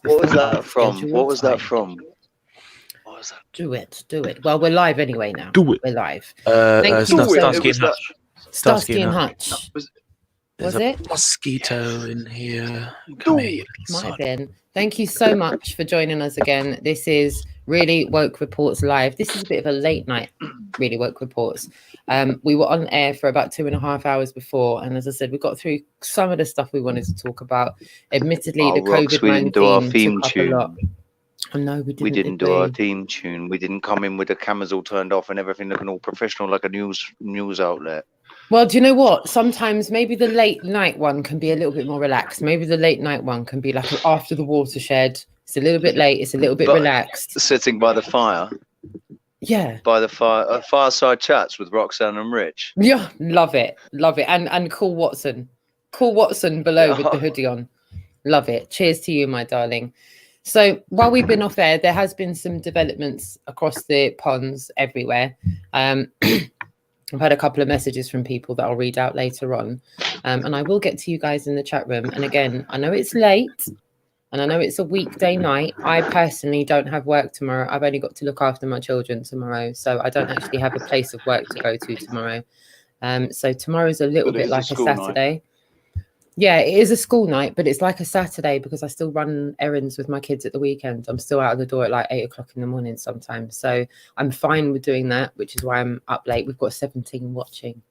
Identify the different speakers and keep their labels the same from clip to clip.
Speaker 1: What was that
Speaker 2: our
Speaker 1: from?
Speaker 2: scheduled
Speaker 1: What was that
Speaker 2: time.
Speaker 1: from? What was that?
Speaker 2: Do it. Well, we're live anyway now.
Speaker 3: Do it.
Speaker 2: We're live. Thank you
Speaker 1: Do
Speaker 2: so
Speaker 1: it.
Speaker 2: much.
Speaker 1: It was that.
Speaker 2: Starsky and Hutch.
Speaker 3: There's
Speaker 2: Was
Speaker 3: a
Speaker 2: it?
Speaker 3: mosquito in here. Come here, you little
Speaker 2: Might have
Speaker 3: sod.
Speaker 2: been. Thank you so much for joining us again. This is Really Woke Reports Live. This is a bit of a late night, Really Woke Reports. We were on air for about 2.5 hours before, and as I said, we got through some of the stuff we wanted to talk about. Admittedly, the
Speaker 1: Rox, we didn't do our
Speaker 2: COVID-19
Speaker 1: theme
Speaker 2: took up a
Speaker 1: tune.
Speaker 2: lot. Oh, no, we
Speaker 1: didn't do our theme tune. We didn't come in with the cameras all turned off and everything looking all professional like a news outlet.
Speaker 2: Well, do you know what? Sometimes maybe the late night one can be a little bit more relaxed. Maybe the late night one can be like after the watershed. It's a little bit late. It's a little bit relaxed.
Speaker 1: Sitting by the fire.
Speaker 2: Yeah.
Speaker 1: By the fireside chats with Roxanne and Rich.
Speaker 2: Yeah, love it. And call Watson. Call Watson below with the hoodie on. Love it. Cheers to you, my darling. So while we've been off air, there has been some developments across the ponds everywhere. I've had a couple of messages from people that I'll read out later on. And I will get to you guys in the chat room. And again, I know it's late and I know it's a weekday night. I personally don't have work tomorrow. I've only got to look after my children tomorrow. So I don't actually have a place of work to go to tomorrow. So tomorrow's a little bit like a Saturday. Night. Yeah, it is a school night, but it's like a Saturday because I still run errands with my kids at the weekend. I'm still out of the door at like 8 o'clock in the morning sometimes. So I'm fine with doing that, which is why I'm up late. We've got 17 watching.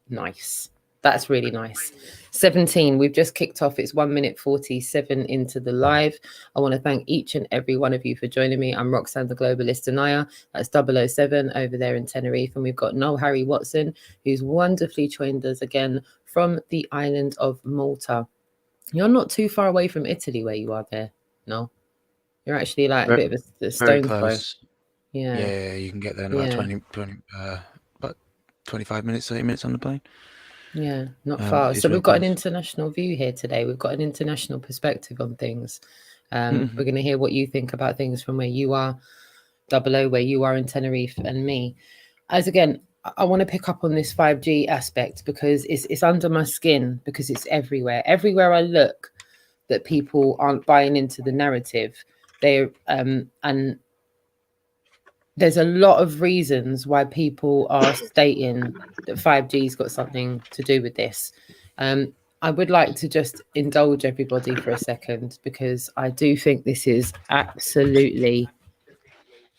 Speaker 2: Nice. That's really nice. 17. We've just kicked off. It's 1 minute 47 into the live. I want to thank each and every one of you for joining me. I'm Roxanne the Globalist Anaya. That's 007 over there in Tenerife. And we've got Noel Harry Watson, who's wonderfully joined us again from the island of Malta. You're not too far away from Italy where you are there, no? You're actually like a bit of a stone throw.
Speaker 3: Yeah, you can get there in about 25 minutes, 30 minutes on the plane.
Speaker 2: Yeah, not far. So we've got an international view here today. We've got an international perspective on things. We're going to hear what you think about things from where you are, 00, where you are in Tenerife, and me. As again, I want to pick up on this 5G aspect because it's under my skin, because it's everywhere. Everywhere I look, that people aren't buying into the narrative. And there's a lot of reasons why people are stating that 5G's got something to do with this. I would like to just indulge everybody for a second, because I do think this is absolutely,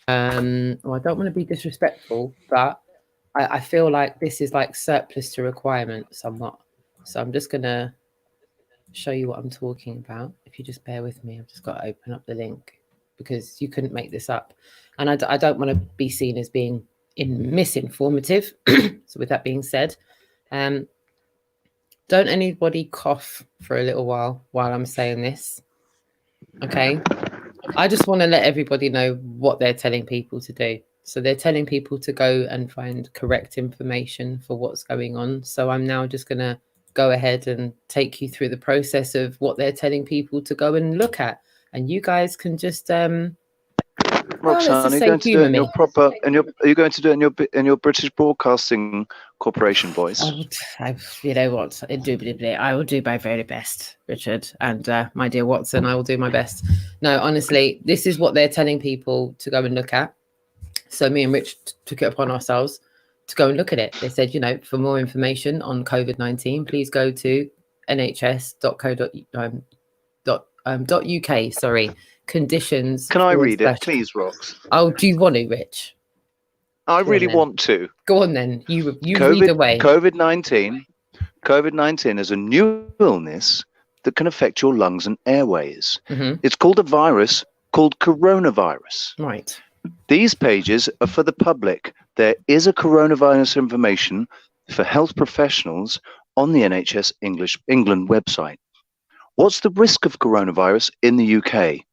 Speaker 2: well, I don't want to be disrespectful, but I feel like this is like surplus to requirement somewhat. So I'm just going to show you what I'm talking about. If you just bear with me, I've just got to open up the link, because you couldn't make this up. And I don't want to be seen as being misinformative. So with that being said, don't anybody cough for a little while I'm saying this. Okay. I just want to let everybody know what they're telling people to do. So they're telling people to go and find correct information for what's going on. So I'm now just going to go ahead and take you through the process of what they're telling people to go and look at. And you guys can just
Speaker 1: Roxanne, are you going to do it in your proper? Are you going to do it in your British Broadcasting Corporation voice?
Speaker 2: You know what? Indubitably, I will do my very best, Richard, and my dear Watson. I will do my best. No, honestly, this is what they're telling people to go and look at. So me and Rich took it upon ourselves to go and look at it. They said, you know, for more information on COVID-19, please go to nhs.co.uk. Sorry. Conditions.
Speaker 1: Can I read it, please, Rox?
Speaker 2: Oh, do you want to, Rich?
Speaker 1: I really want to.
Speaker 2: Go on then. You read away.
Speaker 1: COVID-19 is a new illness that can affect your lungs and airways. It's called a virus called coronavirus.
Speaker 2: Right.
Speaker 1: These pages are for the public. There is a coronavirus information for health professionals on the NHS England website. What's the risk of coronavirus in the UK?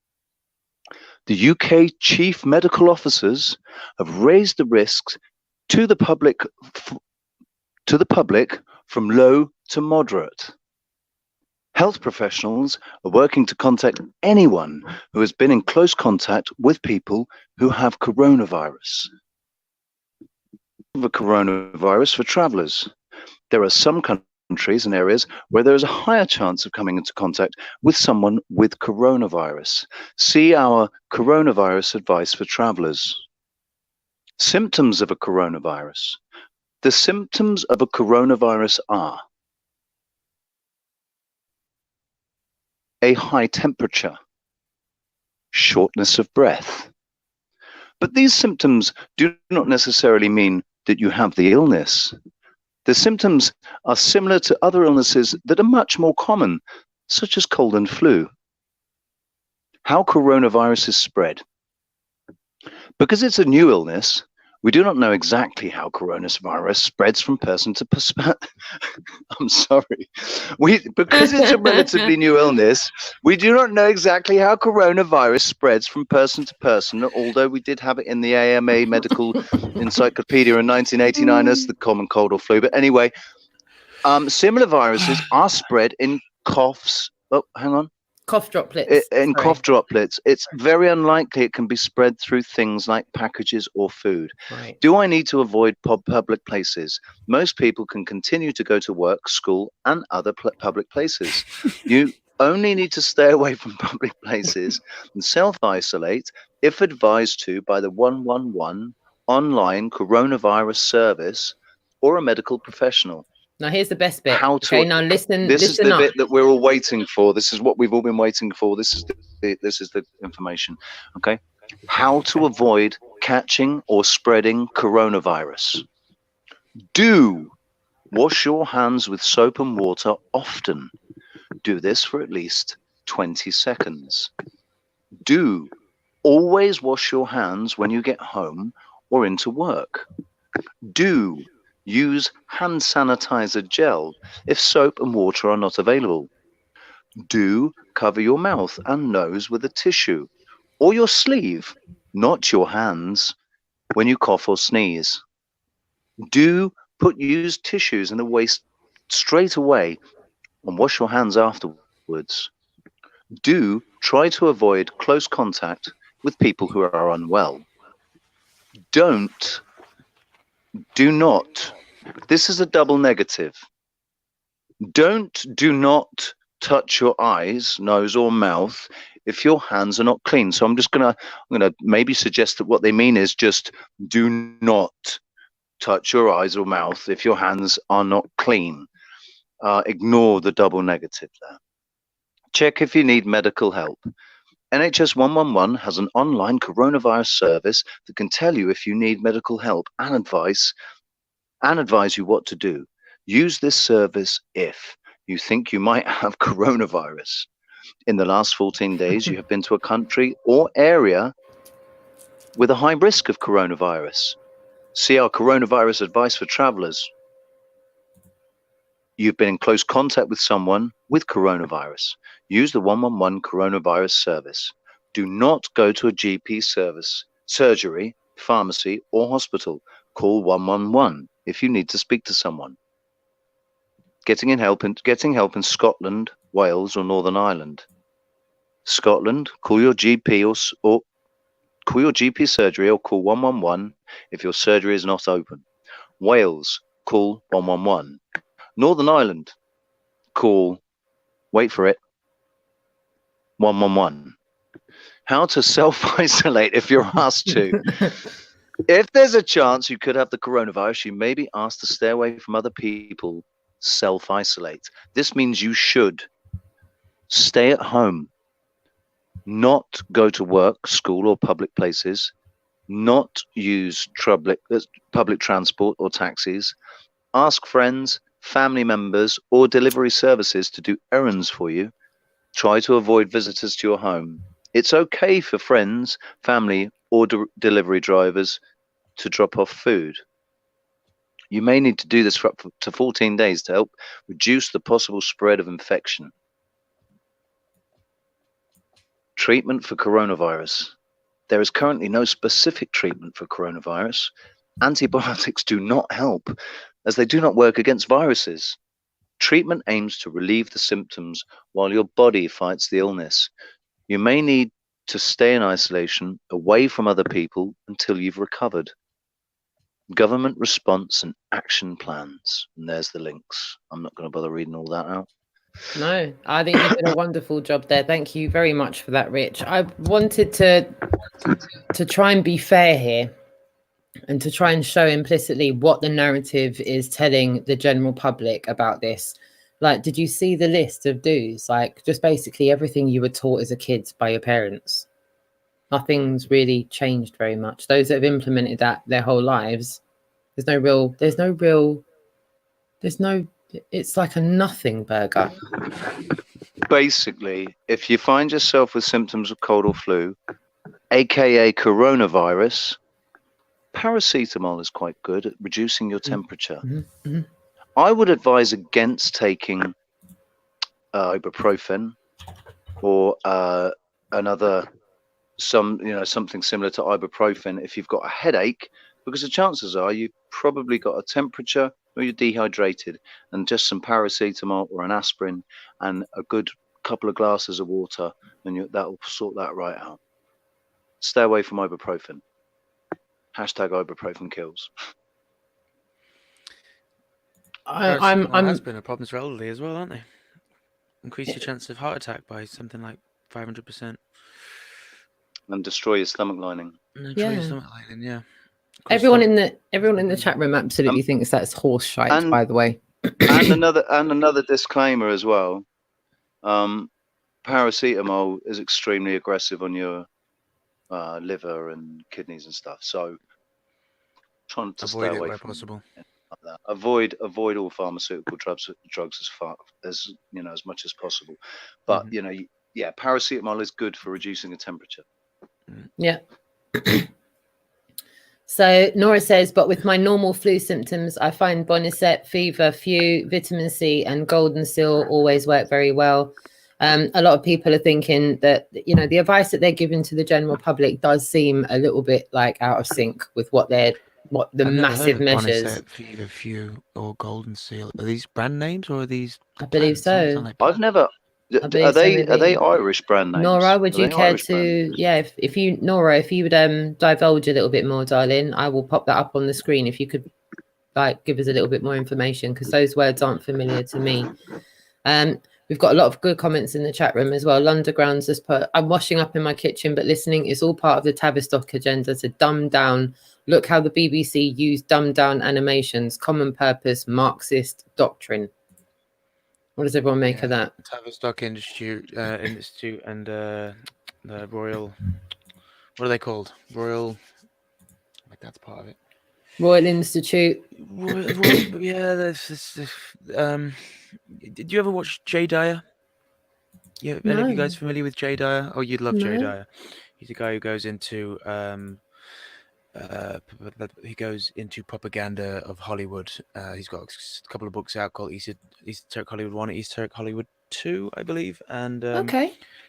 Speaker 1: The UK chief medical officers have raised the risks to the public from low to moderate. Health professionals are working to contact anyone who has been in close contact with people who have coronavirus. The coronavirus for travelers. There are some countries countries and areas where there is a higher chance of coming into contact with someone with coronavirus. See our coronavirus advice for travelers. Symptoms of a coronavirus. The symptoms of a coronavirus are a high temperature, shortness of breath. But these symptoms do not necessarily mean that you have the illness. The symptoms are similar to other illnesses that are much more common, such as cold and flu. How coronavirus is spread. Because it's a new illness, we do not know exactly how coronavirus spreads from person to person. I'm sorry. Because it's a relatively new illness, we do not know exactly how coronavirus spreads from person to person, although we did have it in the AMA Medical Encyclopedia in 1989 as the common cold or flu. But anyway, similar viruses are spread in coughs. Oh, hang on.
Speaker 2: Cough droplets.
Speaker 1: Cough droplets. It's very unlikely it can be spread through things like packages or food.
Speaker 2: Right.
Speaker 1: Do I need to avoid public places? Most people can continue to go to work, school, and other public places. You only need to stay away from public places and self-isolate if advised to by the 111 online coronavirus service or a medical professional.
Speaker 2: Now here's the best bit.
Speaker 1: How to,
Speaker 2: now listen.
Speaker 1: This
Speaker 2: listen
Speaker 1: is the
Speaker 2: up.
Speaker 1: bit that we're all waiting for. This is what we've all been waiting for. This is the information. Okay. How to avoid catching or spreading coronavirus. Do wash your hands with soap and water often. Do this for at least 20 seconds. Do always wash your hands when you get home or into work. Do use hand sanitizer gel if soap and water are not available. Do cover your mouth and nose with a tissue or your sleeve, not your hands, when you cough or sneeze. Do put used tissues in the waste straight away and wash your hands afterwards. Do try to avoid close contact with people who are unwell. Do not, this is a double negative. Do not touch your eyes, nose, or mouth if your hands are not clean. So I'm gonna maybe suggest that what they mean is just do not touch your eyes or mouth if your hands are not clean. Ignore the double negative there. Check if you need medical help. NHS 111 has an online coronavirus service that can tell you if you need medical help and advise you what to do. Use this service if you think you might have coronavirus. In the last 14 days, you have been to a country or area with a high risk of coronavirus. See our coronavirus advice for travelers. You've been in close contact with someone with coronavirus. Use the 111 coronavirus service. Do not go to a GP service, surgery, pharmacy, or hospital. Call 111 if you need to speak to someone. Getting help in Scotland, Wales, or Northern Ireland. Scotland, call your GP or call your GP surgery or call 111 if your surgery is not open. Wales, call 111. Northern Ireland, call, wait for it, 111. How to self-isolate if you're asked to. If there's a chance you could have the coronavirus, you may be asked to stay away from other people, self-isolate. This means you should stay at home, not go to work, school, or public places, not use public transport or taxis, ask friends, family members, or delivery services to do errands for you. Try to avoid visitors to your home. It's okay for friends, family, or delivery drivers to drop off food. You may need to do this for up to 14 days to help reduce the possible spread of infection. Treatment for coronavirus. There is currently no specific treatment for coronavirus. Antibiotics do not help, as they do not work against viruses. Treatment aims to relieve the symptoms while your body fights the illness. You may need to stay in isolation, away from other people, until you've recovered. government response and action plans. And there's the links. I'm not going to bother reading all that out.
Speaker 2: No, I think you did a wonderful job there. Thank you very much for that, Rich. I wanted to try and be fair here and to try and show implicitly what the narrative is telling the general public about this. Like, did you see the list of do's? Like, just basically everything you were taught as a kid by your parents. Nothing's really changed very much. Those that have implemented that their whole lives, it's like a nothing burger.
Speaker 1: Basically, if you find yourself with symptoms of cold or flu, aka coronavirus, paracetamol is quite good at reducing your temperature.
Speaker 2: Mm-hmm.
Speaker 1: I would advise against taking ibuprofen or something similar to ibuprofen if you've got a headache, because the chances are you've probably got a temperature or you're dehydrated, and just some paracetamol or an aspirin and a good couple of glasses of water, and that'll sort that right out. Stay away from ibuprofen. Hashtag ibuprofen kills.
Speaker 3: Aspirin are problems for elderly as well, aren't they? Increase your chance of heart attack by something like 500%.
Speaker 1: And destroy your stomach lining.
Speaker 3: Your stomach lining, yeah.
Speaker 2: Everyone in the chat room absolutely thinks that's horse shite, by the way.
Speaker 1: and another disclaimer as well. Paracetamol is extremely aggressive on your liver and kidneys and stuff. So trying to
Speaker 3: avoid
Speaker 1: stay away
Speaker 3: it where
Speaker 1: from
Speaker 3: possible.
Speaker 1: Like that. Avoid all pharmaceutical drugs as far as as much as possible. But paracetamol is good for reducing the temperature.
Speaker 2: Yeah. So Nora says, but with my normal flu symptoms, I find Bonicet, fever, Few, vitamin C, and Golden Seal always work very well. A lot of people are thinking that the advice that they're giving to the general public does seem a little bit like out of sync with what the massive measures.
Speaker 3: Bonicet, fever, Few, or Golden Seal. Are these brand names or are these?
Speaker 2: I believe so.
Speaker 1: I've never. Are they Irish brand names?
Speaker 2: Nora, would you care to? Yeah, if you would divulge a little bit more, darling, I will pop that up on the screen. If you could, give us a little bit more information, because those words aren't familiar to me. We've got a lot of good comments in the chat room as well. Lundergrounds has put, I'm washing up in my kitchen, but listening is all part of the Tavistock agenda to dumb down. Look how the BBC used dumbed down animations, common purpose, Marxist doctrine. What does everyone make of that?
Speaker 3: Tavistock Institute and the Royal, what are they called? Royal, that's part of it.
Speaker 2: Royal Institute.
Speaker 3: Did you ever watch Jay Dyer? Yeah, any of you guys familiar with Jay Dyer? Oh, you'd love Jay Dyer. He's a guy who goes into propaganda of Hollywood. He's got a couple of books out called Esoteric Hollywood 1 and Esoteric Hollywood 2, I believe. And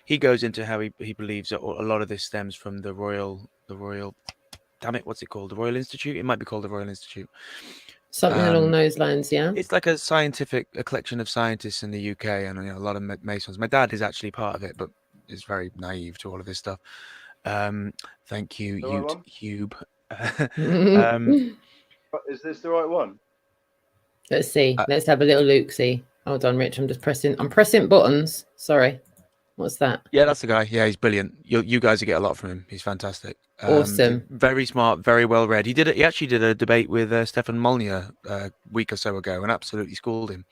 Speaker 3: he goes into how he believes that a lot of this stems from the Royal, damn it, what's it called? The Royal Institute? It might be called the Royal Institute.
Speaker 2: Something along those lines, yeah.
Speaker 3: It's like a collection of scientists in the UK, and a lot of Masons. My dad is actually part of it, but is very naive to all of this stuff. Thank you, Hube.
Speaker 1: Is this the right one?
Speaker 2: Let's see. Let's have a little look-see. Hold on, Rich. I'm pressing buttons. Sorry. What's that?
Speaker 3: Yeah, that's the guy. Yeah, he's brilliant. You guys will get a lot from him. He's fantastic.
Speaker 2: Awesome.
Speaker 3: Very smart, very well read. He actually did a debate with Stefan Molyneux a week or so ago and absolutely schooled him.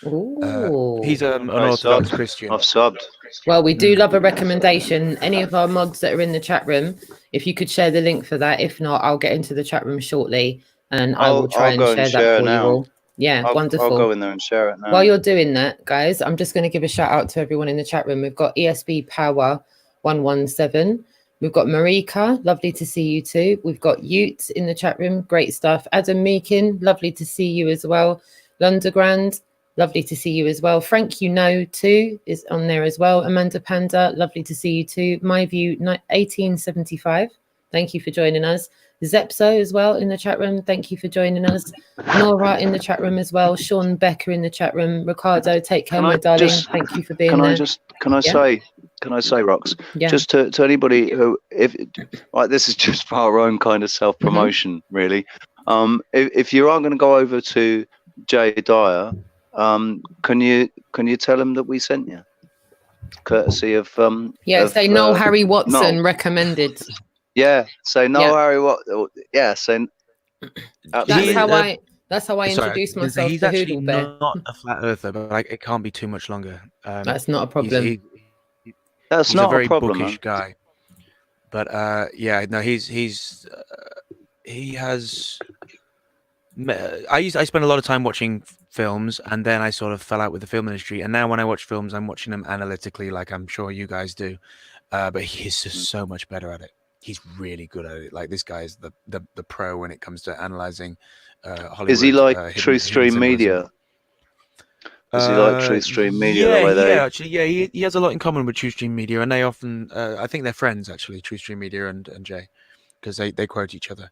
Speaker 3: He's an Orthodox Christian.
Speaker 1: I've subbed.
Speaker 2: Well, we do love a recommendation. Any of our mods that are in the chat room, if you could share the link for that. If not, I'll get into the chat room shortly and I will try and share that for you all. Yeah, wonderful.
Speaker 1: I'll go in there and share it now.
Speaker 2: While you're doing that, guys, I'm just going to give a shout out to everyone in the chat room. We've got ESB Power 117. We've got Marika, lovely to see you too. We've got Ute in the chat room, great stuff. Adam Meakin, lovely to see you as well. Lundergrand, lovely to see you as well. Frank, too, is on there as well. Amanda Panda, lovely to see you too. My View 1875, thank you for joining us. Zepso as well in the chat room, thank you for joining us. Nora in the chat room as well. Sean Becker in the chat room. Ricardo, take care, my darling. Thank you for being there.
Speaker 1: Can I say, Rox?
Speaker 2: Yeah.
Speaker 1: Just to anybody who, this is just for our own kind of self-promotion, really. If you are going to go over to Jay Dyer, can you tell him that we sent you, courtesy of
Speaker 2: say no Harry Watson
Speaker 1: Noel.
Speaker 2: recommended.
Speaker 1: Yeah, say no Harry Watson. Yeah, say absolutely.
Speaker 2: That's how I introduce myself
Speaker 3: he's
Speaker 2: to
Speaker 3: actually
Speaker 2: Hoodle Bear.
Speaker 3: not a flat earther, but like it can't be too much longer.
Speaker 2: That's not a problem.
Speaker 1: That's
Speaker 3: he's
Speaker 1: not
Speaker 3: a very
Speaker 1: a problem,
Speaker 3: bookish
Speaker 1: man.
Speaker 3: guy. But yeah, no, he has. I spent a lot of time watching films, and then I sort of fell out with the film industry. And now when I watch films, I'm watching them analytically, like I'm sure you guys do. But he's just so much better at it. He's really good at it. Like this guy is the pro when it comes to analyzing Hollywood.
Speaker 1: Is he like True Stream Media? Is he like True Stream Media?
Speaker 3: Yeah,
Speaker 1: the way they...
Speaker 3: actually, yeah, he has a lot in common with True Stream Media, and they often, I think they're friends actually, True Stream Media and Jay, because they quote each other.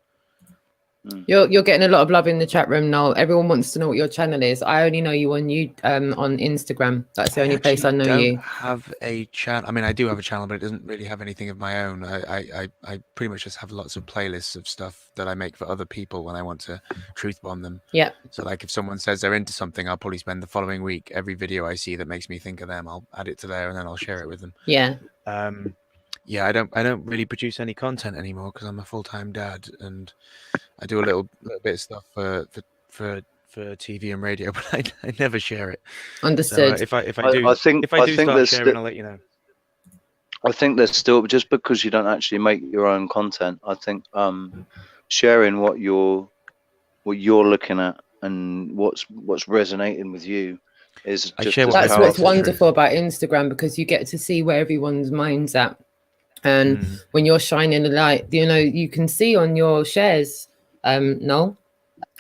Speaker 2: You're getting a lot of love in the chat room, Noel. Everyone wants to know what your channel is. I only know you on Instagram. That's the only place I know you.
Speaker 3: I don't have a channel. I mean, I do have a channel, but it doesn't really have anything of my own. I pretty much just have lots of playlists of stuff that I make for other people when I want to truth bomb them.
Speaker 2: Yeah.
Speaker 3: So like if someone says they're into something, I'll probably spend the following week, every video I see that makes me think of them, I'll add it to there and then I'll share it with them.
Speaker 2: Yeah.
Speaker 3: Yeah, I don't really produce any content anymore because I'm a full-time dad, and I do a little bit of stuff for TV and radio, but I never share it.
Speaker 2: Understood.
Speaker 3: So if I do start sharing, I'll let you know.
Speaker 1: I think there's still, just because you don't actually make your own content, I think sharing what you're looking at and what's resonating with you is just
Speaker 2: that's what's wonderful about Instagram, because you get to see where everyone's mind's at. And when you're shining a light, you can see on your shares, Noel,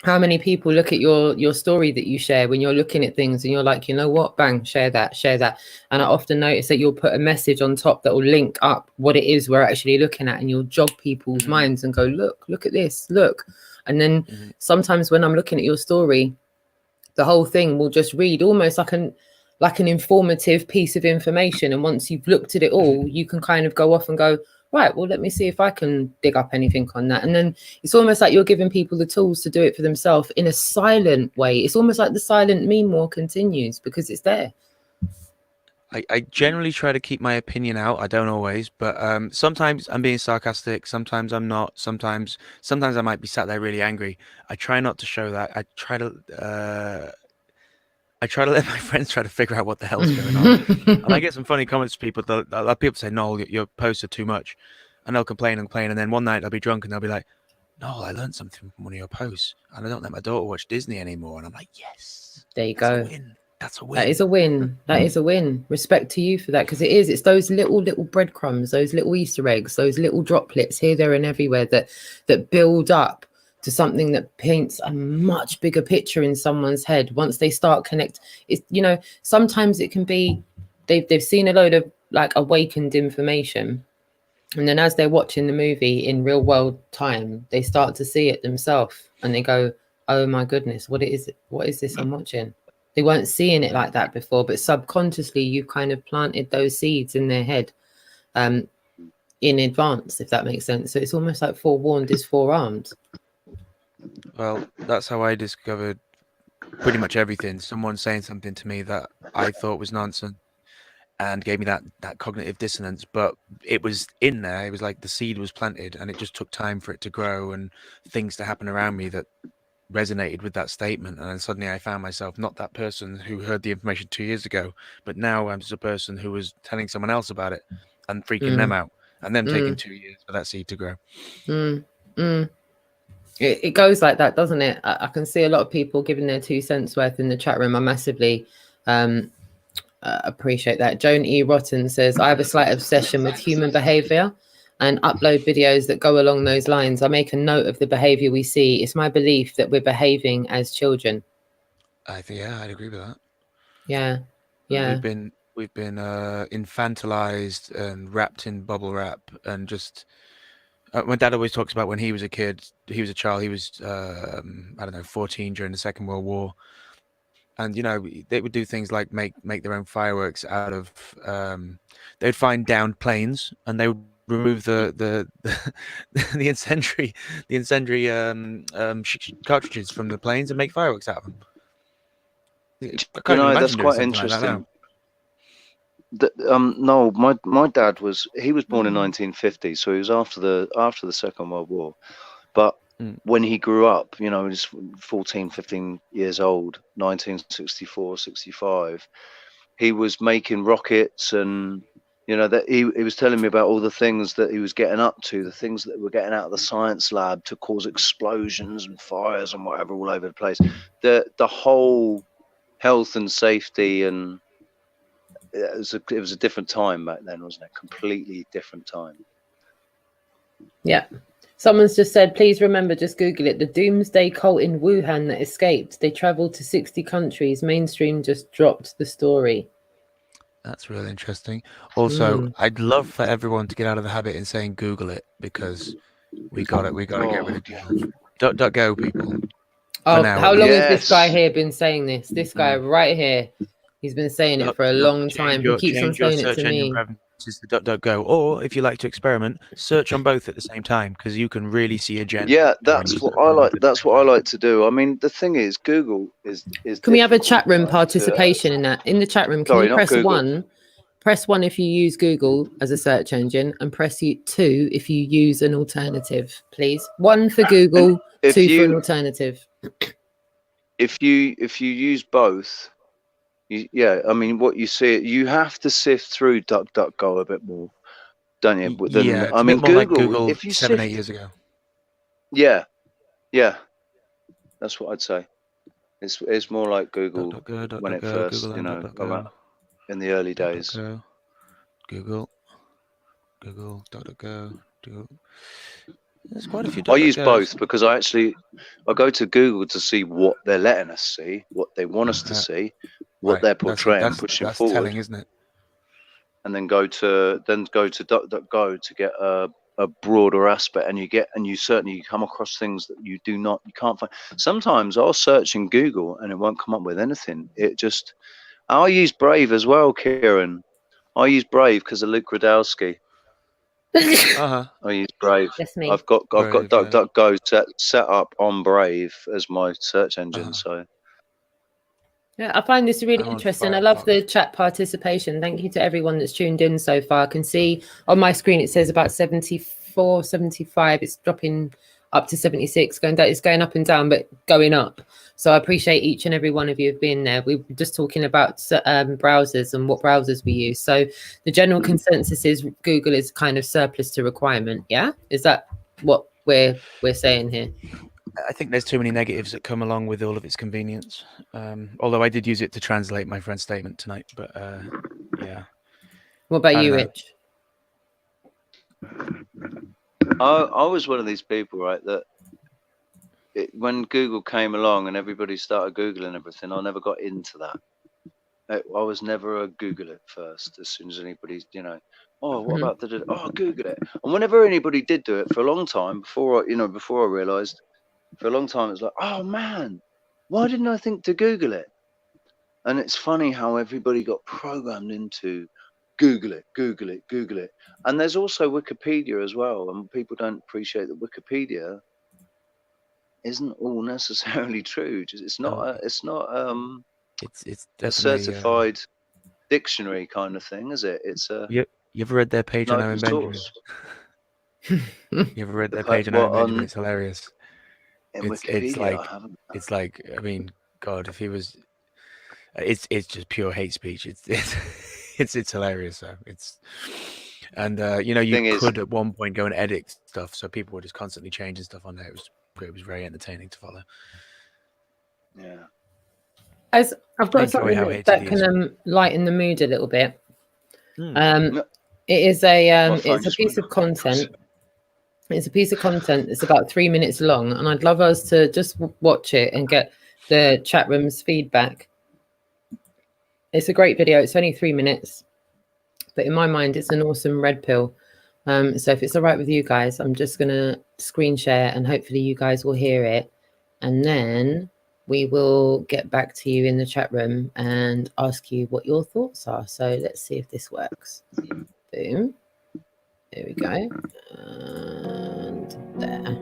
Speaker 2: how many people look at your story that you share when you're looking at things and you're like, you know what, bang, share that. And I often notice that you'll put a message on top that will link up what it is we're actually looking at, and you'll jog people's minds and go, look at this, look. And then sometimes when I'm looking at your story, the whole thing will just read almost like an informative piece of information. And once you've looked at it all, you can kind of go off and go, right, well, let me see if I can dig up anything on that. And then it's almost like you're giving people the tools to do it for themselves in a silent way. It's almost like the silent meme war continues because it's there.
Speaker 3: I generally try to keep my opinion out. I don't always, but sometimes I'm being sarcastic. Sometimes I'm not. Sometimes I might be sat there really angry. I try not to show that. I try to let my friends try to figure out what the hell's going on. And I get some funny comments from people. People say, "Noel, your posts are too much," and they'll complain. And then one night I'll be drunk and they'll be like, "Noel, I learned something from one of your posts, and I don't let my daughter watch Disney anymore." And I'm like, "Yes,
Speaker 2: there you go.
Speaker 3: That's a win.
Speaker 2: That is a win. That is a win. Respect to you for that, because it's those little breadcrumbs, those little Easter eggs, those little droplets here, there, and everywhere that build up to something that paints a much bigger picture in someone's head once they start connect. It's, sometimes it can be they've seen a load of like awakened information, and then as they're watching the movie in real world time, they start to see it themselves and they go, oh my goodness, what is this I'm watching? They weren't seeing it like that before, but subconsciously you've kind of planted those seeds in their head in advance, if that makes sense. So it's almost like forewarned is forearmed.
Speaker 3: Well, that's how I discovered pretty much everything. Someone saying something to me that I thought was nonsense and gave me that cognitive dissonance, but it was in there. It was like the seed was planted, and it just took time for it to grow and things to happen around me that resonated with that statement. And then suddenly I found myself not that person who heard the information 2 years ago, but now I'm just a person who was telling someone else about it and freaking them out, and then taking 2 years for that seed to grow.
Speaker 2: It goes like that, doesn't it? I can see a lot of people giving their 2 cents worth in the chat room. I massively appreciate that. Joan E. Rotten says, I have a slight obsession with human behavior and upload videos that go along those lines. I make a note of the behavior we see. It's my belief that we're behaving as children.
Speaker 3: I think, yeah, I'd agree with that.
Speaker 2: Yeah.
Speaker 3: We've been infantilized and wrapped in bubble wrap, and just my dad always talks about when he was a kid, he was a child, he was 14 during the Second World War, and they would do things like make their own fireworks out of they'd find downed planes and they would remove the incendiary cartridges from the planes and make fireworks out of them. I can't even imagine
Speaker 1: that's
Speaker 3: doing
Speaker 1: quite
Speaker 3: something like that
Speaker 1: interesting.
Speaker 3: now.
Speaker 1: No, my dad was born in 1950, so he was after the Second World War. But when he grew up, he was 14, 15 years old, 1964, 65, he was making rockets, and that he was telling me about all the things that he was getting up to, the things that were getting out of the science lab to cause explosions and fires and whatever all over the place. The whole health and safety, and it was a different time back then, wasn't it? Completely different time.
Speaker 2: Yeah. Someone's just said, please remember, just Google it. The doomsday cult in Wuhan that escaped. They traveled to 60 countries. Mainstream just dropped the story.
Speaker 3: That's really interesting. Also, I'd love for everyone to get out of the habit in saying Google it, because we got to get rid of Google. DuckDuckGo, people.
Speaker 2: Oh,
Speaker 3: now,
Speaker 2: how long has this guy here been saying this? This guy right here. He's been saying it for a long time. He keeps on saying it to me.
Speaker 3: Is the DuckDuckGo, or if you like to experiment, search on both at the same time, because you can really see a gender.
Speaker 1: Yeah, that's what I like. That's what I like to do. I mean, the thing is, Google is.
Speaker 2: Can we have a chat room participation in that? In the chat room, can you press one? Press 1 if you use Google as a search engine, and press 2 if you use an alternative, please. 1 for Google, 2 for an alternative.
Speaker 1: If you use both, I mean, what you see, you have to sift through DuckDuckGo a bit more, don't you?
Speaker 3: Yeah, I mean, Google. Like Google if you 7-8 years ago.
Speaker 1: Yeah, that's what I'd say. It's more like Google when it first, in the early days.
Speaker 3: Google, DuckDuckGo. There's quite a few.
Speaker 1: I use both because I go to Google to see what they're letting us see, what they want us to see, what they're portraying, pushing forward.
Speaker 3: Telling, isn't it?
Speaker 1: And then go to DuckDuckGo to get a broader aspect, and you certainly come across things that you can't find. Sometimes I'll search in Google and it won't come up with anything. I'll use Brave as well, Kieran. I use Brave because of Luke Radowski. I use Brave.
Speaker 2: That's me.
Speaker 1: I've got DuckDuckGo set up on Brave as my search engine. So
Speaker 2: yeah, I find this really interesting. I love the chat participation. Thank you to everyone that's tuned in so far. I can see on my screen it says about 74, 75. It's dropping up to 76. It's going up and down, but going up. So I appreciate each and every one of you being there. We were just talking about browsers and what browsers we use. So the general consensus is Google is kind of surplus to requirement. Yeah, is that what we're saying here?
Speaker 3: I think there's too many negatives that come along with all of its convenience. Although I did use it to translate my friend's statement tonight, but yeah.
Speaker 2: What about you, Rich?
Speaker 1: I was one of these people, right, that when Google came along and everybody started Googling everything, I never got into that. I was never a Google it first. As soon as anybody's, what about Google it. And whenever anybody did do it for a long time, before I realized, for a long time, it's like, oh man, why didn't I think to Google it? And it's funny how everybody got programmed into Google it. And there's also Wikipedia as well. And people don't appreciate that Wikipedia isn't all necessarily true. It's not it's a certified dictionary kind of thing, is it? It's a.
Speaker 3: You ever read their page on Owen Benjamin? You ever read their page on Owen Benjamin? It's hilarious. It's like I mean, God, if he was, it's just pure hate speech. It's hilarious. So you could at one point go and edit stuff, so people were just constantly changing stuff on there. It was very entertaining to follow.
Speaker 1: Yeah.
Speaker 2: As I've got something that can lighten the mood a little bit. It is it's a piece of content. It's a piece of content. It's about 3 minutes long, and I'd love us to just watch it and get the chat room's feedback. It's a great video. It's only 3 minutes, but in my mind, it's an awesome red pill. So if it's all right with you guys, I'm just going to screen share, and hopefully you guys will hear it. And then we will get back to you in the chat room and ask you what your thoughts are. So let's see if this works. Boom. There we go. And there.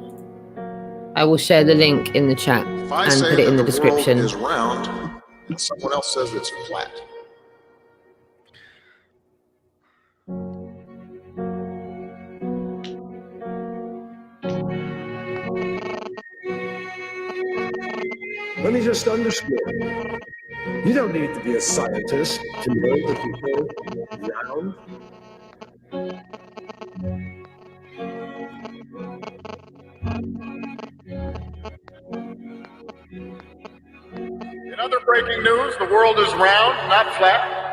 Speaker 2: I will share the link in the chat and put it in the description.
Speaker 4: If I say that the world is round and someone else says it's flat,
Speaker 5: let me just underscore. You don't need to be a scientist to know that the earth is round.
Speaker 4: in other breaking news, the world is round, not flat.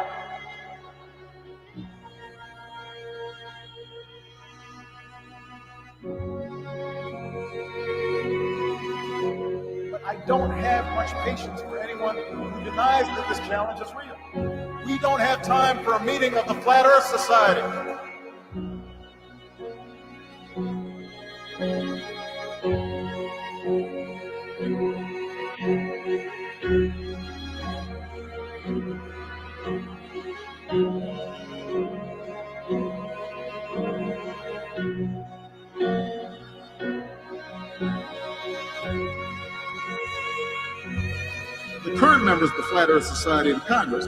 Speaker 4: But I don't have much patience for anyone who denies that this challenge is real. We don't have time for a meeting of the Flat Earth Society. The current members of the Flat Earth Society in Congress,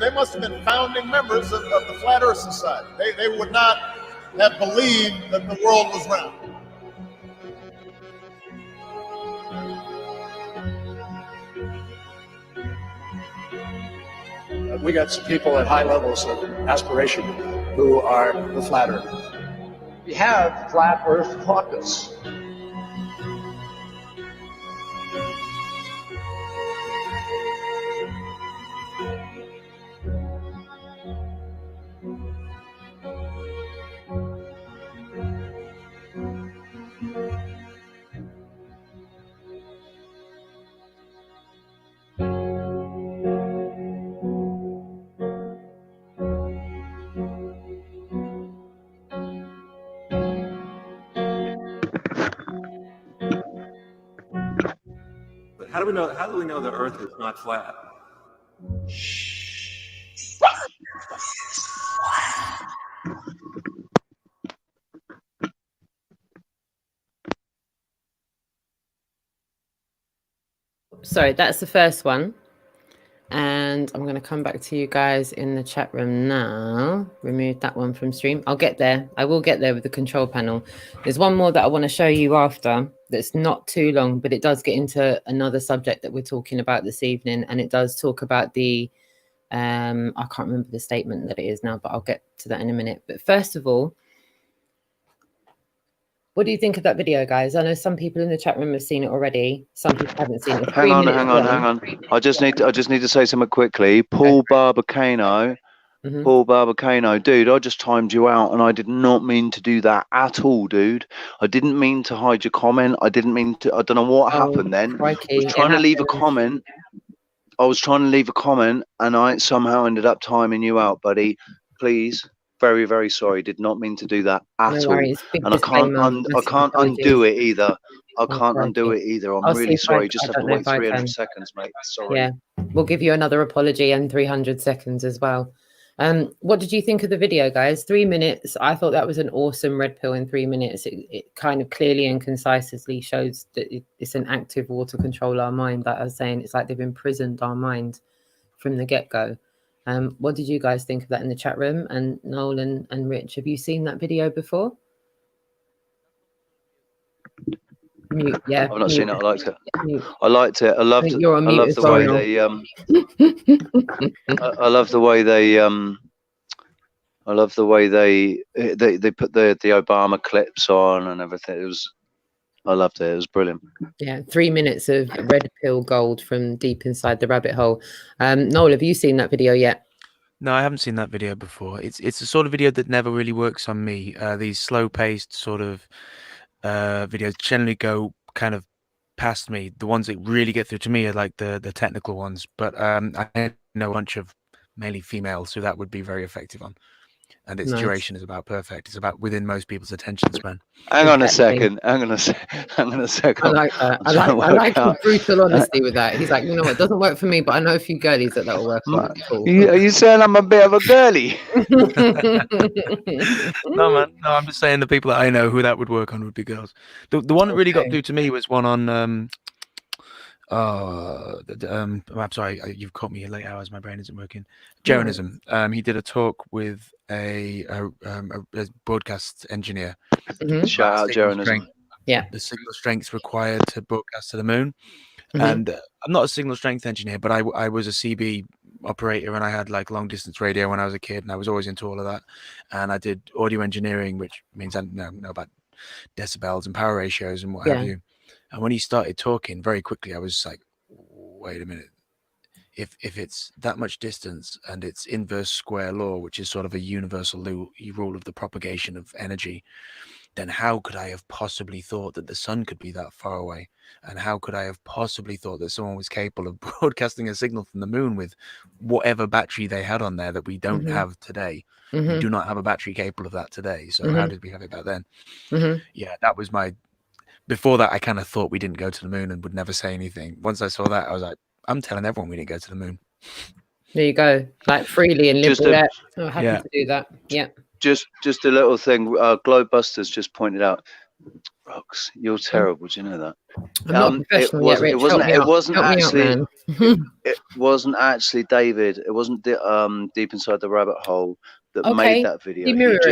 Speaker 4: they must have been founding members of the Flat Earth Society. They would not have believed that the world was round.
Speaker 5: We got some people at high levels of aspiration who are the flat earth. We have Flat Earth Caucus.
Speaker 6: How do we know the Earth is not flat?
Speaker 2: Sorry, that's the first one. And I'm going to come back to you guys in the chat room now. Remove that one from stream. I'll get there. I will get there with the control panel. There's one more that I want to show you after that's not too long, but it does get into another subject that we're talking about this evening. And it does talk about the, I can't remember the statement that it is now, but I'll get to that in a minute. But first of all, what do you think of that video, guys? I know some people in the chat room have seen it already. Some people haven't seen it.
Speaker 1: Hang on. I just need to say something quickly. Paul Barbacano, dude, I just timed you out, and I did not mean to do that at all, dude. I didn't mean to hide your comment. I didn't mean to. I don't know what happened then.
Speaker 2: Crikey,
Speaker 1: I was trying to leave a comment. And I somehow ended up timing you out, buddy. Please. Very, very sorry. Did not mean to do that at all. And I can't undo it either. I can't undo it either. I'm really sorry. Just have to wait 300 seconds, mate. Sorry.
Speaker 2: Yeah, we'll give you another apology and 300 seconds as well. What did you think of the video, guys? 3 minutes. I thought that was an awesome red pill in 3 minutes. It kind of clearly and concisely shows that it's an active war to control our mind. Like I was saying, it's like they've imprisoned our mind from the get-go. What did you guys think of that in the chat room? And Noel and Rich, have you seen that video before? Mute, yeah.
Speaker 1: I've not seen it. I liked it. I liked it. I loved the way they I love the way they put the Obama clips on and everything. I loved it. It was brilliant.
Speaker 2: Yeah, 3 minutes of red pill gold from deep inside the rabbit hole. Noel, have you seen that video yet?
Speaker 3: No, I haven't seen that video before. It's the sort of video that never really works on me. These slow-paced sort of videos generally go kind of past me. The ones that really get through to me are like the technical ones. But I know a bunch of mainly females who that would be very effective on. and its duration is about perfect. It's about within most people's attention span.
Speaker 1: Hang on a second. Hang on a second.
Speaker 2: I like that. I like his brutal honesty with that. He's like, you know what, it doesn't work for me, but I know a few girlies that will work for. Cool.
Speaker 1: Are you saying I'm a bit of a girly?
Speaker 3: No, man. No, I'm just saying the people that I know who that would work on would be girls. The one that really got through to me was one on I'm sorry, you've caught me in late hours. My brain isn't working. Journalism. He did a talk with a broadcast engineer.
Speaker 1: Shout out journalism.
Speaker 2: Yeah,
Speaker 3: the signal strength required to broadcast to the moon. And I'm not a signal strength engineer, but I was a CB operator, and I had like long distance radio when I was a kid, and I was always into all of that. And I did audio engineering, which means I know about decibels and power ratios and what have you. And when he started talking very quickly, I was like, wait a minute. If it's that much distance and it's inverse square law, which is sort of a universal rule of the propagation of energy, then how could I have possibly thought that the sun could be that far away? And how could I have possibly thought that someone was capable of broadcasting a signal from the moon with whatever battery they had on there that we don't have today? We do not have a battery capable of that today. So how did we have it back then? Yeah, that was my... Before that, I kind of thought we didn't go to the moon and would never say anything. Once I saw that, I was like, I'm telling everyone we didn't go to the moon. There you go.
Speaker 2: Like freely and live with it. I'm happy to do that. Yeah.
Speaker 1: Just a little thing. Globebusters just pointed out, Rox, you're terrible. Do you know that?
Speaker 2: I'm not professional yet, Rich.
Speaker 1: It wasn't actually David. It wasn't Deep Inside the Rabbit Hole that made that video. He mirrored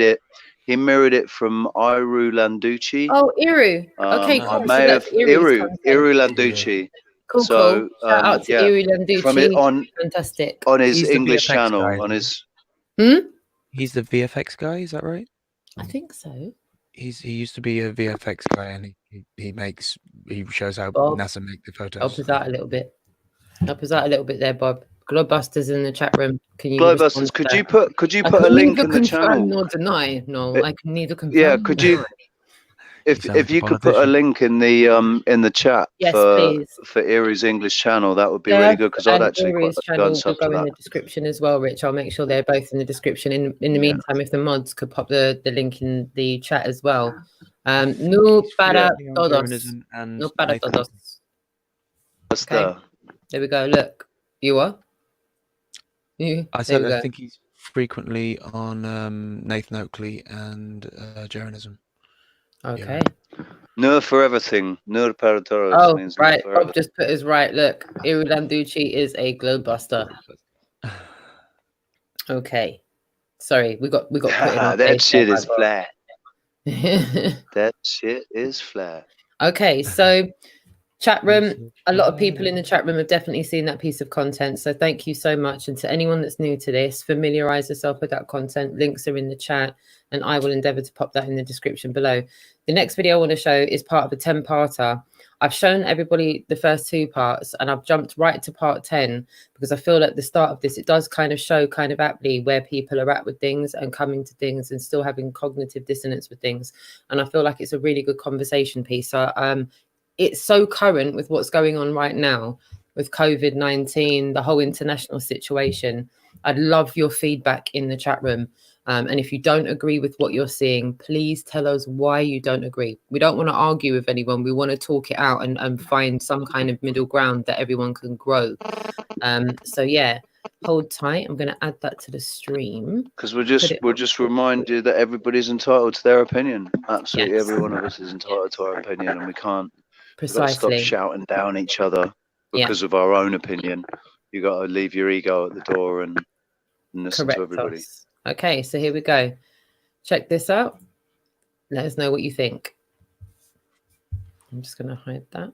Speaker 1: it. He mirrored it from Iru Landucci.
Speaker 2: Oh, Iru. Okay, cool.
Speaker 1: Iru Landucci.
Speaker 2: Cool,
Speaker 1: so,
Speaker 2: cool. Shout out to Iru Landucci.
Speaker 1: From it
Speaker 2: fantastic.
Speaker 1: On his English channel. Guy. On his.
Speaker 3: He's the VFX guy. Is that right?
Speaker 2: I think so.
Speaker 3: He used to be a VFX guy, and he shows how NASA make the photos.
Speaker 2: Help us out a little bit. There, Bob. Globebusters in the chat room. Can you?
Speaker 1: Globebusters, could you put a link in the channel?
Speaker 2: Nor deny. No, I can neither confirm.
Speaker 1: Yeah, could you? If you could put a link in the chat for Erie's English channel, that would be really good, because I'd actually
Speaker 2: Erie's channel will go in the description as well, Rich. I'll make sure they're both in the description. In the meantime, if the mods could pop the link in the chat as well. No para todos. No para todos. Okay. There we go. Look, you are.
Speaker 3: I think he's frequently on Nathan Oakley and journalism.
Speaker 2: Okay.
Speaker 1: No for everything. No para todos.
Speaker 2: Oh, right. Bob just put his right. Look, Iru Landucci is a globebuster. Okay. Sorry, we got put in
Speaker 1: that shit is flat. That shit is flat.
Speaker 2: Okay, so chat room, a lot of people in the chat room have definitely seen that piece of content, so thank you so much. And to anyone that's new to this, familiarize yourself with that content. Links are in the chat, and I will endeavor to pop that in the description below. The next video I want to show is part of a 10-parter. I've shown everybody the first 2 parts, and I've jumped right to part 10 because I feel at the start of this, it does kind of show kind of aptly where people are at with things and coming to things and still having cognitive dissonance with things. And I feel like it's a really good conversation piece. So it's so current with what's going on right now with COVID-19, the whole international situation. I'd love your feedback in the chat room. And if you don't agree with what you're seeing, please tell us why you don't agree. We don't want to argue with anyone. We want to talk it out and find some kind of middle ground that everyone can grow. So yeah, hold tight. I'm going to add that to the stream.
Speaker 1: Because we'll just remind you that everybody's entitled to their opinion. Absolutely, every one of us is entitled to our opinion, and we can't stop shouting down each other because of our own opinion. You got to leave your ego at the door and listen to everybody.
Speaker 2: Okay, so here we go. Check this out. Let us know what you think. I'm just going to hide that.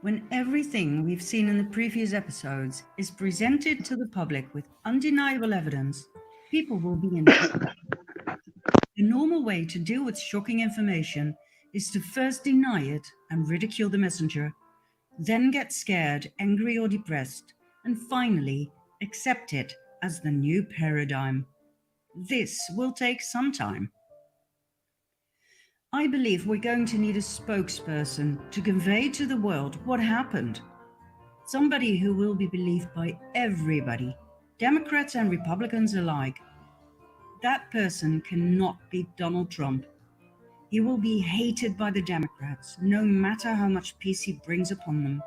Speaker 7: When everything we've seen in the previous episodes is presented to the public with undeniable evidence, people will be in trouble. The normal way to deal with shocking information is to first deny it and ridicule the messenger, then get scared, angry, or depressed, and finally accept it as the new paradigm. This will take some time. I believe we're going to need a spokesperson to convey to the world what happened. Somebody who will be believed by everybody, Democrats and Republicans alike. That person cannot be Donald Trump. He will be hated by the Democrats, no matter how much peace he brings upon them.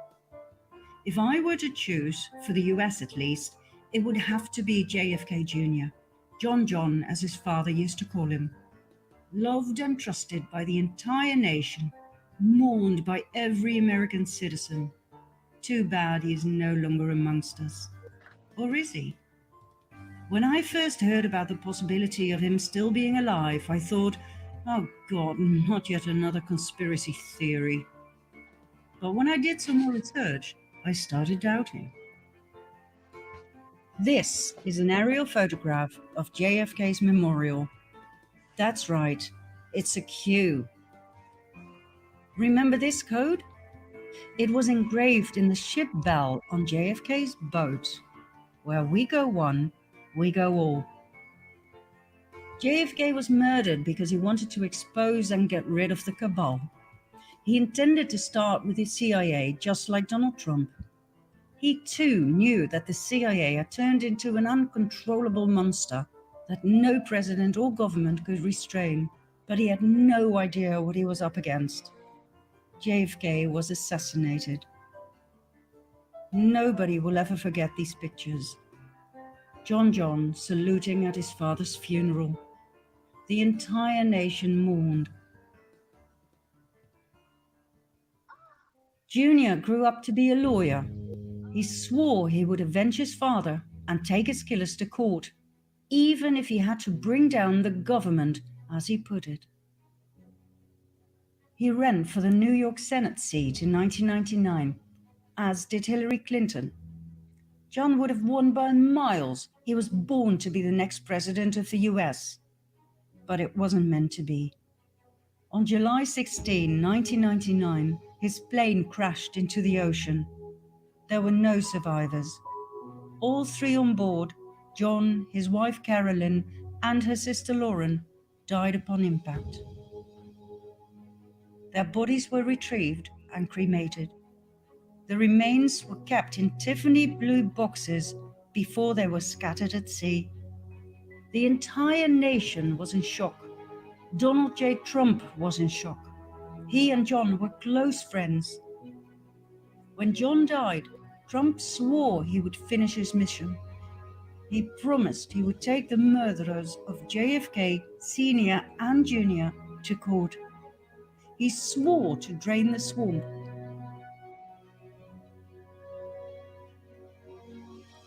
Speaker 7: If I were to choose, for the US at least, it would have to be JFK Jr., John, as his father used to call him. Loved and trusted by the entire nation, mourned by every American citizen. Too bad he is no longer amongst us. Or is he? When I first heard about the possibility of him still being alive, I thought, oh God, not yet another conspiracy theory. But when I did some more research, I started doubting. This is an aerial photograph of JFK's memorial. That's right, it's a Q. Remember this code? It was engraved in the ship bell on JFK's boat. Where we go one, we go all. JFK was murdered because he wanted to expose and get rid of the cabal. He intended to start with the CIA, just like Donald Trump. He too knew that the CIA had turned into an uncontrollable monster that no president or government could restrain, but he had no idea what he was up against. JFK was assassinated. Nobody will ever forget these pictures. John saluting at his father's funeral. The entire nation mourned. Junior grew up to be a lawyer. He swore he would avenge his father and take his killers to court, even if he had to bring down the government, as he put it. He ran for the New York Senate seat in 1999, as did Hillary Clinton. John would have won by miles. He was born to be the next president of the US. But it wasn't meant to be. On July 16, 1999, his plane crashed into the ocean. There were no survivors. All three on board, John, his wife Carolyn, and her sister Lauren, died upon impact. Their bodies were retrieved and cremated. The remains were kept in Tiffany blue boxes before they were scattered at sea. The entire nation was in shock. Donald J. Trump was in shock. He and John were close friends. When John died, Trump swore he would finish his mission. He promised he would take the murderers of JFK Sr. and Jr. to court. He swore to drain the swamp.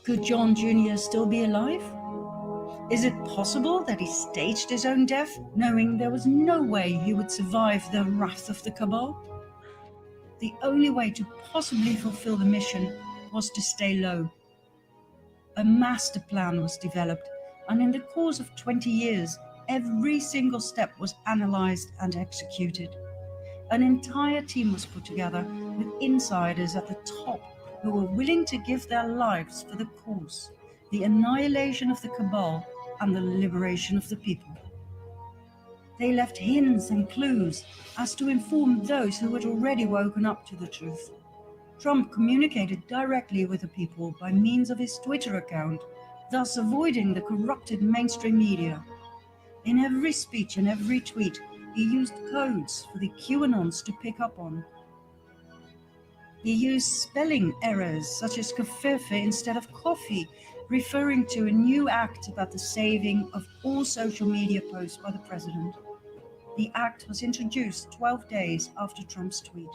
Speaker 7: Could John Jr. still be alive? Is it possible that he staged his own death, knowing there was no way he would survive the wrath of the cabal? The only way to possibly fulfill the mission was to stay low. A master plan was developed, and in the course of 20 years, every single step was analyzed and executed. An entire team was put together with insiders at the top who were willing to give their lives for the cause, the annihilation of the cabal and the liberation of the people. They left hints and clues as to inform those who had already woken up to the truth. Trump communicated directly with the people by means of his Twitter account, thus avoiding the corrupted mainstream media. In every speech and every tweet, he used codes for the QAnons to pick up on. He used spelling errors such as kafefe instead of coffee, referring to a new act about the saving of all social media posts by the president. The act was introduced 12 days after Trump's tweet.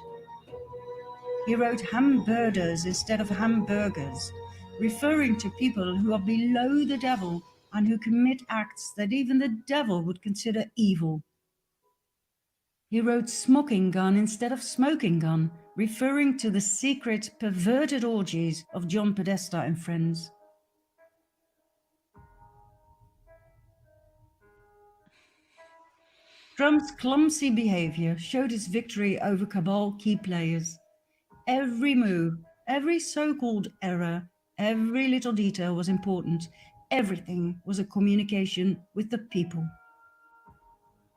Speaker 7: He wrote hamburgers instead of hamburgers, referring to people who are below the devil and who commit acts that even the devil would consider evil. He wrote smoking gun instead of smoking gun, referring to the secret, perverted orgies of John Podesta and friends. Trump's clumsy behavior showed his victory over cabal key players. Every move, every so-called error, every little detail was important. Everything was a communication with the people.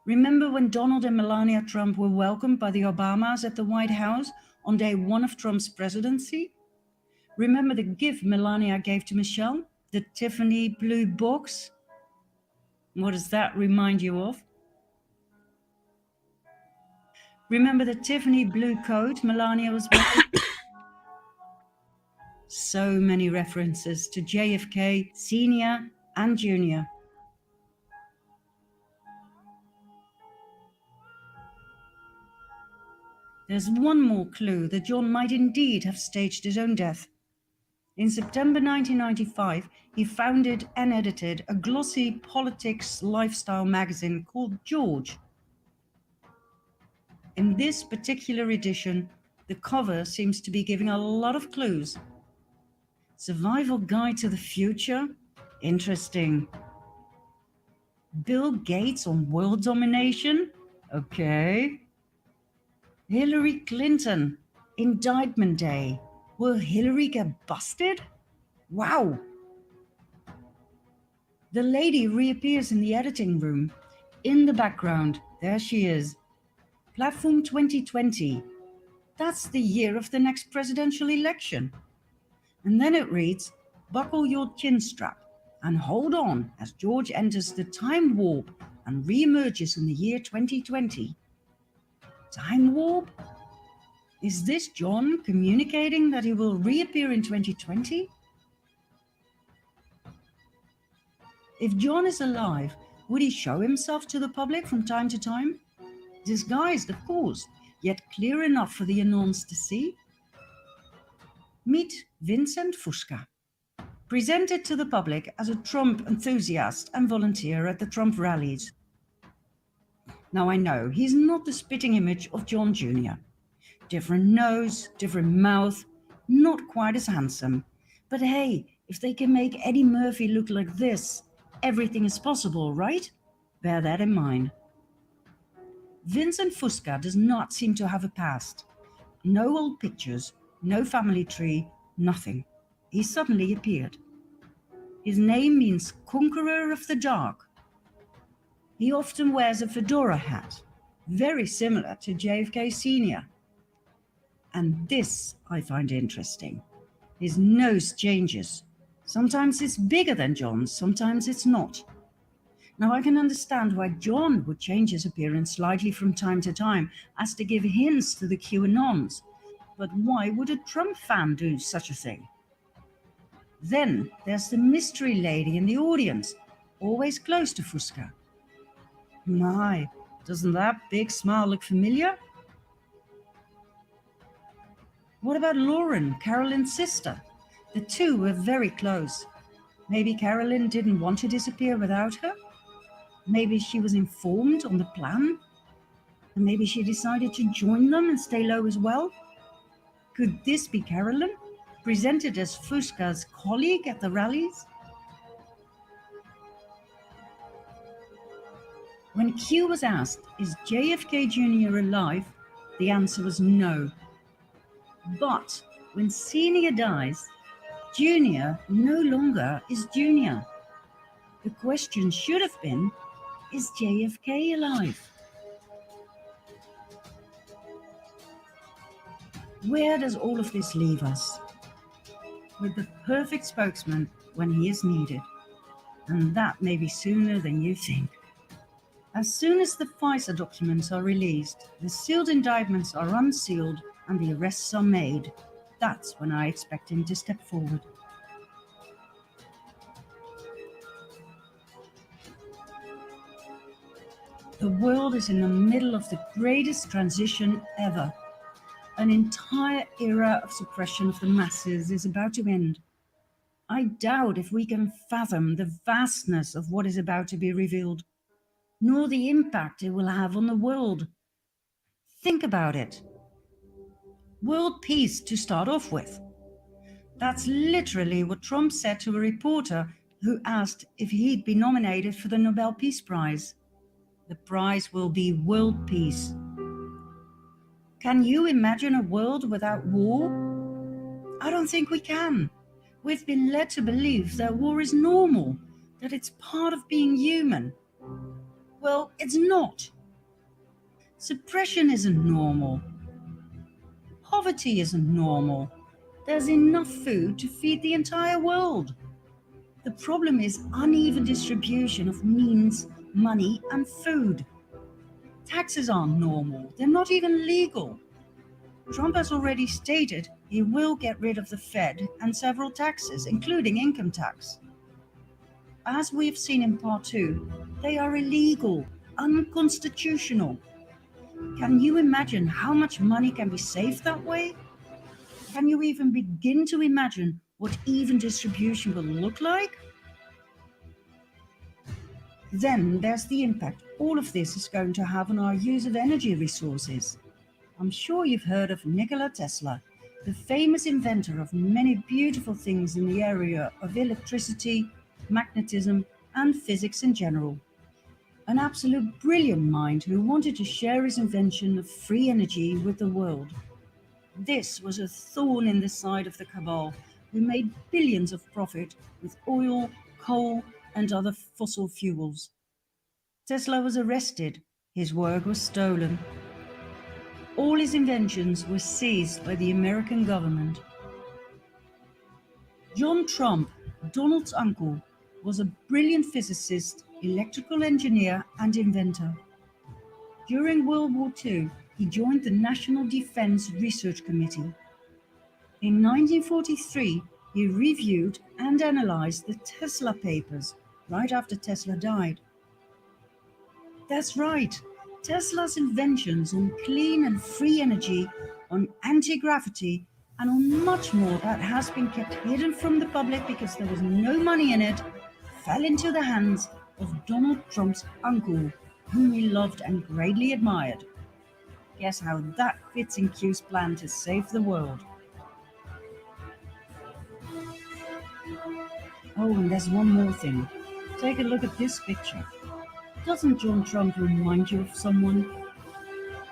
Speaker 7: Remember when Donald and Melania Trump were welcomed by the Obamas at the White House on day one of Trump's presidency? Remember the gift Melania gave to Michelle, the Tiffany blue box? What does that remind you of? Remember the Tiffany blue coat Melania was wearing? So many references to JFK Senior and Junior. There's one more clue that John might indeed have staged his own death. In September 1995, he founded and edited a glossy politics lifestyle magazine called George. In this particular edition, the cover seems to be giving a lot of clues. Survival Guide to the Future? Interesting. Bill Gates on world domination? Okay. Hillary Clinton, Indictment Day. Will Hillary get busted? Wow. The lady reappears in the editing room. In the background, there she is. Platform 2020. That's the year of the next presidential election. And then it reads, buckle your chin strap and hold on as George enters the time warp and reemerges in the year 2020. Time warp? Is this John communicating that he will reappear in 2020? If John is alive, would he show himself to the public from time to time? Disguised, of course, yet clear enough for the Anons to see? Meet Vincent Fusca, presented to the public as a Trump enthusiast and volunteer at the Trump rallies. Now I know he's not the spitting image of John Jr. Different nose, different mouth, not quite as handsome. But hey, if they can make Eddie Murphy look like this, everything is possible, right? Bear that in mind. Vincent Fusca does not seem to have a past. No old pictures, no family tree, nothing. He suddenly appeared. His name means Conqueror of the Dark. He often wears a fedora hat, very similar to JFK Sr. And this I find interesting. His nose changes. Sometimes it's bigger than John's, sometimes it's not. Now I can understand why John would change his appearance slightly from time to time as to give hints to the QAnons. But why would a Trump fan do such a thing? Then there's the mystery lady in the audience, always close to Fusca. My, doesn't that big smile look familiar? What about Lauren, Carolyn's sister? The two were very close. Maybe Carolyn didn't want to disappear without her? Maybe she was informed on the plan? And maybe she decided to join them and stay low as well? Could this be Carolyn, presented as Fusca's colleague at the rallies? When Q was asked, is JFK Jr. alive? The answer was no. But when Senior dies, Junior no longer is Junior. The question should have been, is JFK alive? Where does all of this leave us? With the perfect spokesman when he is needed. And that may be sooner than you think. As soon as the FISA documents are released, the sealed indictments are unsealed, and the arrests are made, that's when I expect him to step forward. The world is in the middle of the greatest transition ever. An entire era of suppression of the masses is about to end. I doubt if we can fathom the vastness of what is about to be revealed, nor the impact it will have on the world. Think about it. World peace to start off with. That's literally what Trump said to a reporter who asked if he'd be nominated for the Nobel Peace Prize. The prize will be world peace. Can you imagine a world without war? I don't think we can. We've been led to believe that war is normal, that it's part of being human. Well, it's not. Suppression isn't normal. Poverty isn't normal. There's enough food to feed the entire world. The problem is uneven distribution of means, money, and food. Taxes aren't normal. They're not even legal. Trump has already stated he will get rid of the Fed and several taxes, including income tax. As we've seen in part 2, they are illegal, unconstitutional. Can you imagine how much money can be saved that way? Can you even begin to imagine what even distribution will look like? Then there's the impact all of this is going to have on our use of energy resources. I'm sure you've heard of Nikola Tesla, the famous inventor of many beautiful things in the area of electricity, magnetism, and physics in general. An absolute brilliant mind who wanted to share his invention of free energy with the world. This was a thorn in the side of the cabal, who made billions of profit with oil, coal, and other fossil fuels. Tesla was arrested. His work was stolen. All his inventions were seized by the American government. John Trump, Donald's uncle, was a brilliant physicist, electrical engineer, and inventor. During World War II, he joined the National Defense Research Committee. In 1943, he reviewed and analyzed the Tesla papers right after Tesla died. That's right, Tesla's inventions on clean and free energy, on anti-gravity, and on much more that has been kept hidden from the public because there was no money in it, fell into the hands of Donald Trump's uncle, whom he loved and greatly admired. Guess how that fits in Q's plan to save the world. Oh, and there's one more thing. Take a look at this picture. Doesn't John Trump remind you of someone?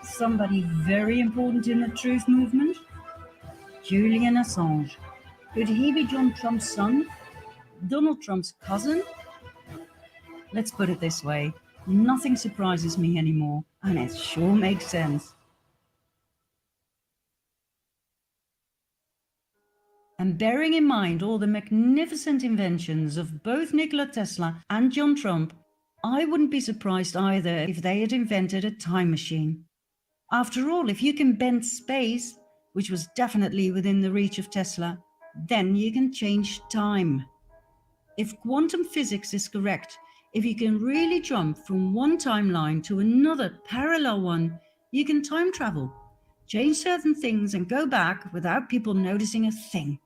Speaker 7: Somebody very important in the truth movement? Julian Assange. Could he be John Trump's son? Donald Trump's cousin? Let's put it this way. Nothing surprises me anymore, and it sure makes sense. And bearing in mind all the magnificent inventions of both Nikola Tesla and John Trump, I wouldn't be surprised either if they had invented a time machine. After all, if you can bend space, which was definitely within the reach of Tesla, then you can change time. If quantum physics is correct, if you can really jump from one timeline to another parallel one, you can time travel, change certain things and go back without people noticing a thing.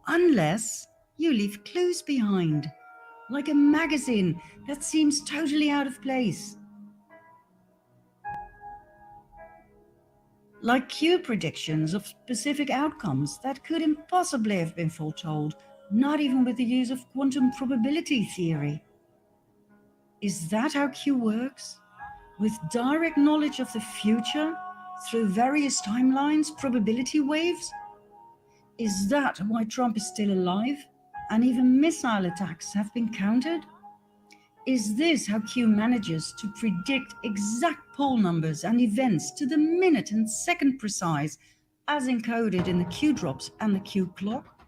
Speaker 7: Unless you leave clues behind, like a magazine that seems totally out of place. Like Q predictions of specific outcomes that could impossibly have been foretold, not even with the use of quantum probability theory. Is that how Q works? With direct knowledge of the future through various timelines, probability waves? Is that why Trump is still alive and even missile attacks have been countered? Is this how Q manages to predict exact poll numbers and events to the minute and second precise, as encoded in the Q drops and the Q clock?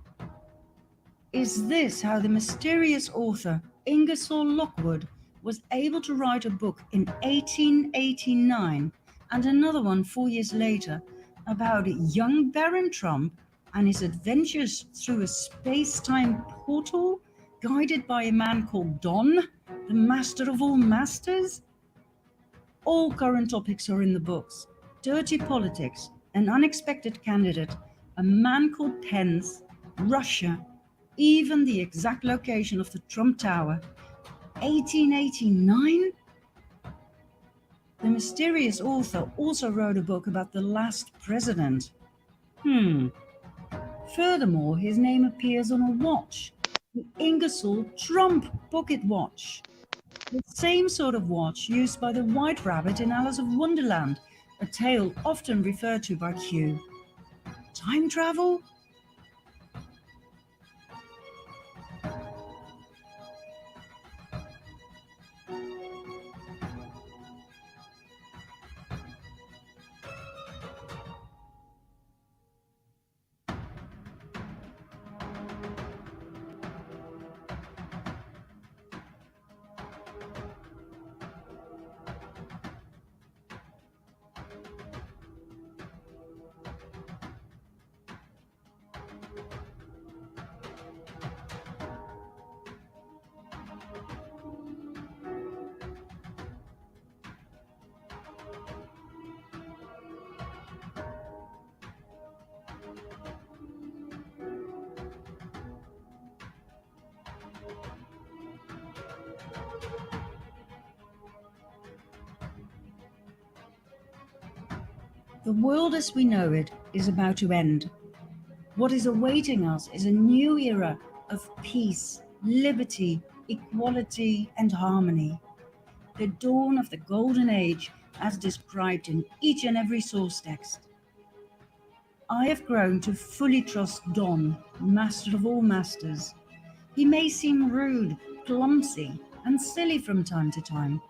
Speaker 7: Is this how the mysterious author Ingersoll Lockwood was able to write a book in 1889 and another one 4 years later about young Baron Trump and his adventures through a space-time portal guided by a man called Don, the master of all masters? All current topics are in the books. Dirty politics, an unexpected candidate, a man called Pence, Russia, even the exact location of the Trump Tower. 1889? The mysterious author also wrote a book about the last president. Furthermore, his name appears on a watch, the Ingersoll Trump pocket watch. The same sort of watch used by the White Rabbit in Alice of Wonderland, a tale often referred to by Q. Time travel? The world as we know it is about to end. What is awaiting us is a new era of peace, liberty, equality, and harmony. The dawn of the golden age as described in each and every source text. I have grown to fully trust Don, master of all masters. He may seem rude, clumsy, and silly from time to time,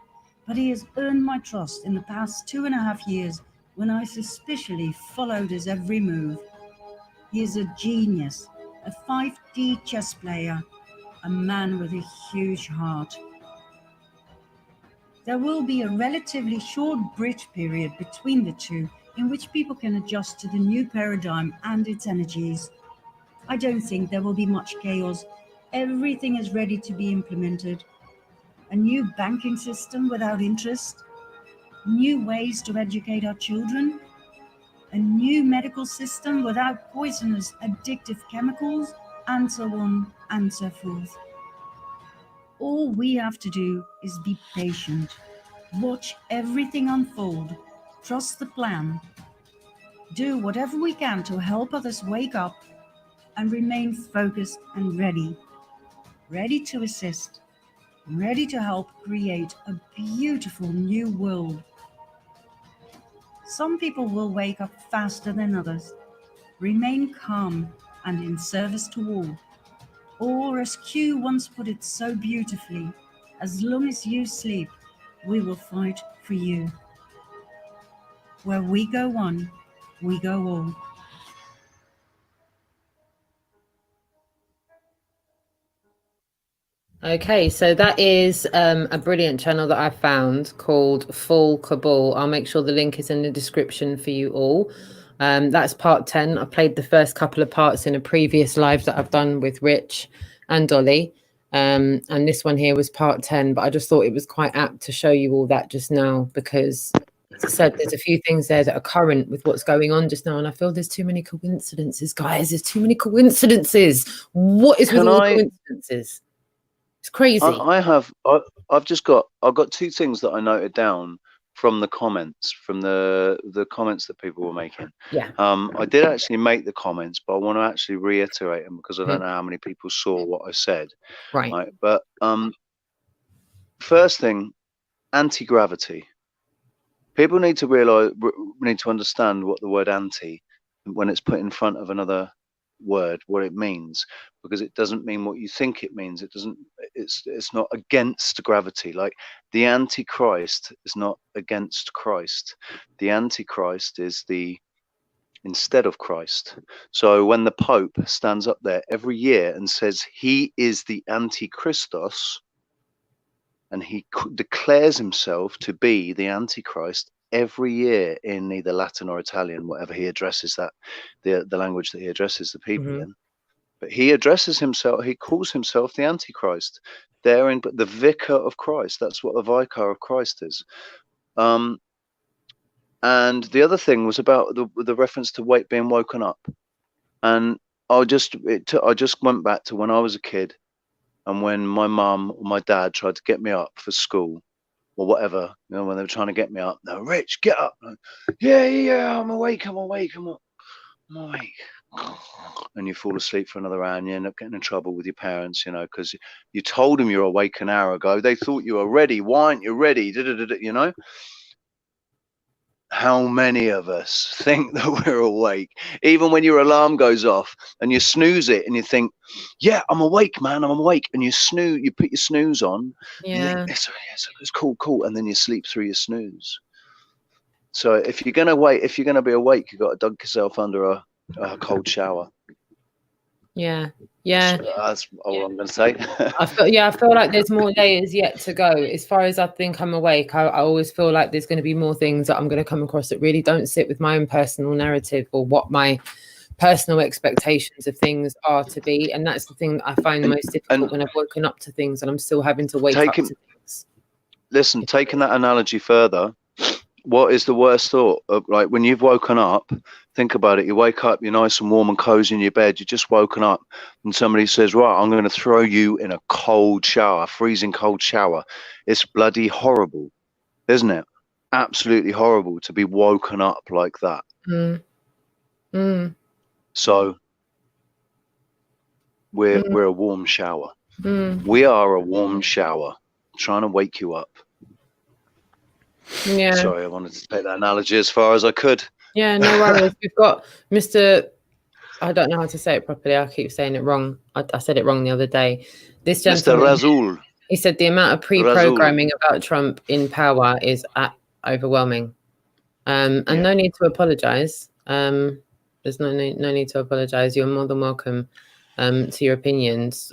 Speaker 7: but he has earned my trust in the past 2.5 years when I suspiciously followed his every move. He is a genius, a 5D chess player, a man with a huge heart. There will be a relatively short bridge period between the two in which people can adjust to the new paradigm and its energies. I don't think there will be much chaos. Everything is ready to be implemented. A new banking system without interest, new ways to educate our children, a new medical system without poisonous addictive chemicals, and so on and so forth. All we have to do is be patient, watch everything unfold, trust the plan, do whatever we can to help others wake up, and remain focused and ready to assist, ready to help create a beautiful new world. Some people will wake up faster than others, remain calm and in service to all. Or as Q once put it so beautifully, as long as you sleep, we will fight for you. Where we go one, we go all.
Speaker 2: Okay, so that is a brilliant channel that I found called Full Cabal. I'll make sure the link is in the description for you all. That's part 10. I played the first couple of parts in a previous live that I've done with Rich and Dolly. And this one here was part 10, but I just thought it was quite apt to show you all that just now because, as I said, there's a few things there that are current with what's going on just now. And I feel there's too many coincidences, guys. There's too many coincidences. What is with all the coincidences? It's crazy.
Speaker 1: I've got two things that I noted down from the comments, from the comments that people were making.
Speaker 2: Yeah.
Speaker 1: I did actually make the comments, but I want to actually reiterate them because I don't know how many people saw what I said.
Speaker 2: Right.
Speaker 1: But first thing, anti-gravity. People need to understand what the word anti, when it's put in front of another word, what it means, because it doesn't mean what you think it means. It's not against gravity. Like the Antichrist is not against Christ. The Antichrist is the instead of Christ. So when the Pope stands up there every year and says he is the Antichristos, and he declares himself to be the Antichrist every year in either Latin or Italian, whatever he addresses that, the language that he addresses the people in. But he addresses himself, he calls himself the Antichrist. Therein, but the vicar of Christ, that's what the vicar of Christ is. And the other thing was about the reference to being woken up. And I just went back to when I was a kid, and when my mum or my dad tried to get me up for school or whatever, you know, when they were trying to get me up, no, Rich, get up. Yeah, I'm awake. And you fall asleep for another hour and you end up getting in trouble with your parents, you know, because you told them you're awake an hour ago. They thought you were ready. Why aren't you ready? You know? How many of us think that we're awake, even when your alarm goes off and you snooze it and you think, yeah, I'm awake, man, I'm awake. And you put your snooze on.
Speaker 2: Yeah.
Speaker 1: And think, it's cool. And then you sleep through your snooze. So if you're going to be awake, you've got to dunk yourself under a cold shower.
Speaker 2: Yeah.
Speaker 1: So that's all I'm going to say.
Speaker 2: I feel like there's more layers yet to go. As far as I think I'm awake, I always feel like there's going to be more things that I'm going to come across that really don't sit with my own personal narrative or what my personal expectations of things are to be. And that's the thing that I find most difficult when I've woken up to things and I'm still having to wake up to things.
Speaker 1: Listen, taking that analogy further, what is the worst thought? Like when you've woken up, think about it. You wake up, you're nice and warm and cozy in your bed. You've just woken up and somebody says, right, I'm going to throw you in a cold shower, freezing cold shower. It's bloody horrible, isn't it? absolutely horrible to be woken up like that. So we're a warm shower. We are a warm shower trying to wake you up.
Speaker 2: Yeah.
Speaker 1: Sorry, I wanted to take that analogy as far as I could.
Speaker 2: Yeah, no worries. We've got Mr. I don't know how to say it properly. I keep saying it wrong. I said it wrong the other day. This gentleman,
Speaker 1: Mr. Razul.
Speaker 2: He said the amount of pre-programming about Trump in power is overwhelming. And no need to apologize. There's no need to apologize. You're more than welcome to your opinions.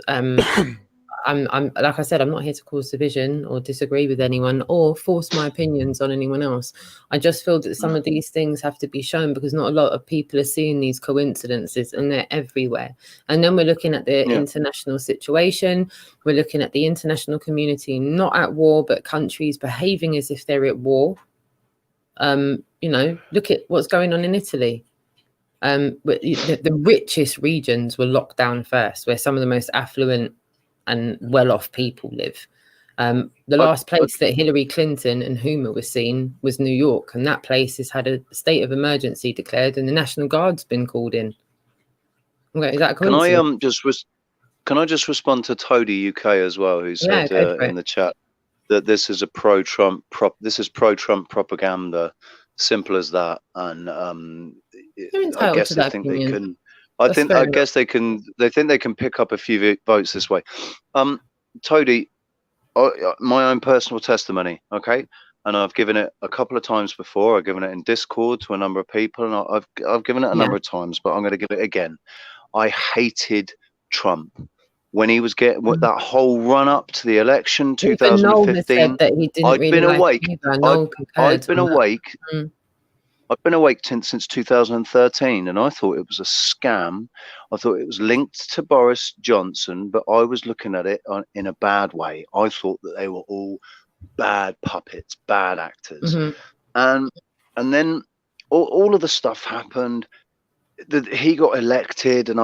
Speaker 2: I'm like I said, I'm not here to cause division or disagree with anyone or force my opinions on anyone else. I just feel that some of these things have to be shown because not a lot of people are seeing these coincidences, and they're everywhere. And then we're looking at the international situation. We're looking at the international community not at war, but countries behaving as if they're at war. Look at what's going on in Italy. The richest regions were locked down first, where some of the most affluent and well-off people live. The last place that Hillary Clinton and Hoover were seen was New York, and that place has had a state of emergency declared, and the National Guard's been called in. Okay, is that a coincidence?
Speaker 1: Can I just respond to Toady UK as well, who said in the chat that this is a pro-Trump propaganda, simple as that, and I guess they think they can. I guess they think they can pick up a few votes this way. Toady, my own personal testimony, okay, and I've given it a couple of times before. I've given it in Discord to a number of people, and I've given it a number of times, but I'm going to give it again. I hated Trump when he was getting that whole run up to the election, 2015. I'd been awake. I'd been awake. I've been awake since 2013, and I thought it was a scam. I thought it was linked to Boris Johnson, but I was looking at it in a bad way. I thought that they were all bad puppets, bad actors. And then all of the stuff happened. He got elected, and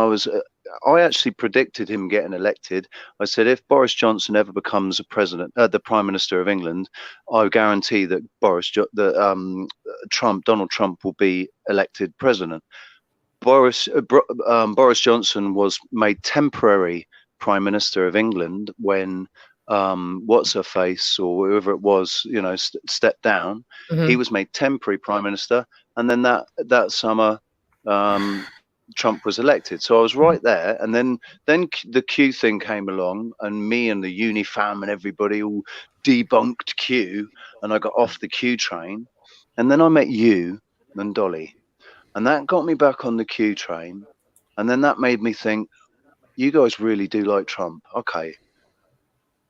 Speaker 1: I actually predicted him getting elected. I said, if Boris Johnson ever becomes the Prime Minister of England, I guarantee that Donald Trump will be elected president. Boris Johnson was made temporary Prime Minister of England when what's her face or whoever it was, stepped down. He was made temporary Prime Minister, and then that summer Trump was elected. So I was right there, and then the Q thing came along, and me and the Unifam and everybody all debunked Q, and I got off the Q train, and then I met you and Dolly, and that got me back on the Q train, and then that made me think, you guys really do like Trump. Okay,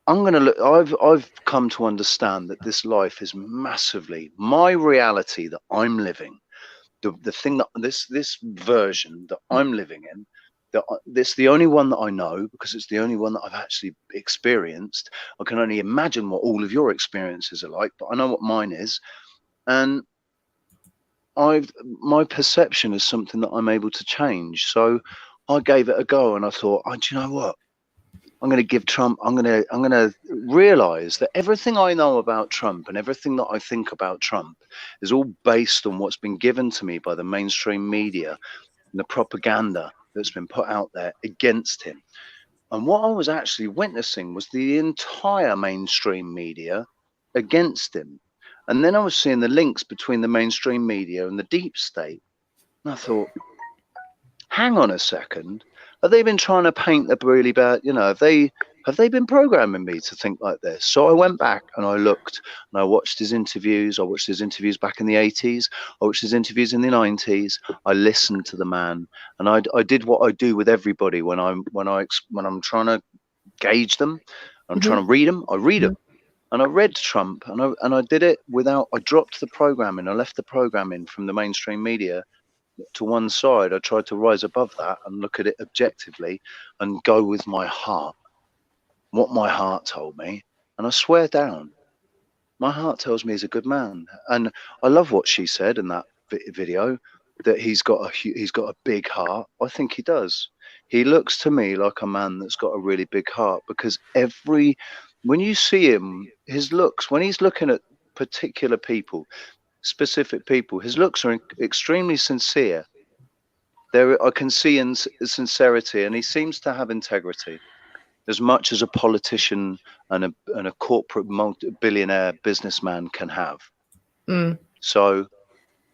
Speaker 1: I'm gonna look. I've come to understand that this life is massively my reality that I'm living. The thing that this version that I'm living in, this the only one that I know, because it's the only one that I've actually experienced. I can only imagine what all of your experiences are like, but I know what mine is, and my perception is something that I'm able to change. So I gave it a go, and I thought, do you know what? I'm going to give Trump. I'm going to realize that everything I know about Trump and everything that I think about Trump is all based on what's been given to me by the mainstream media and the propaganda that's been put out there against him. And what I was actually witnessing was the entire mainstream media against him. And then I was seeing the links between the mainstream media and the deep state. And I thought, hang on a second. Have they been trying to paint the really bad, have they been programming me to think like this? So I went back and I looked and I watched his interviews. I watched his interviews back in the 80s. I watched his interviews in the 90s. I listened to the man, and I did what I do with everybody when I'm trying to gauge them. I'm trying to read them. I read them. And I read Trump, and I did it without. I dropped the programming. I left the programming from the mainstream media to one side. I tried to rise above that and look at it objectively and go with my heart, what my heart told me. And I swear down, my heart tells me he's a good man. And I love what she said in that video, that he's got a big heart. I think he does. He looks to me like a man that's got a really big heart, because when you see him, his looks, when he's looking at particular people, specific people. His looks are extremely sincere. I can see in sincerity, and he seems to have integrity as much as a politician and a corporate multi-billionaire businessman can have. So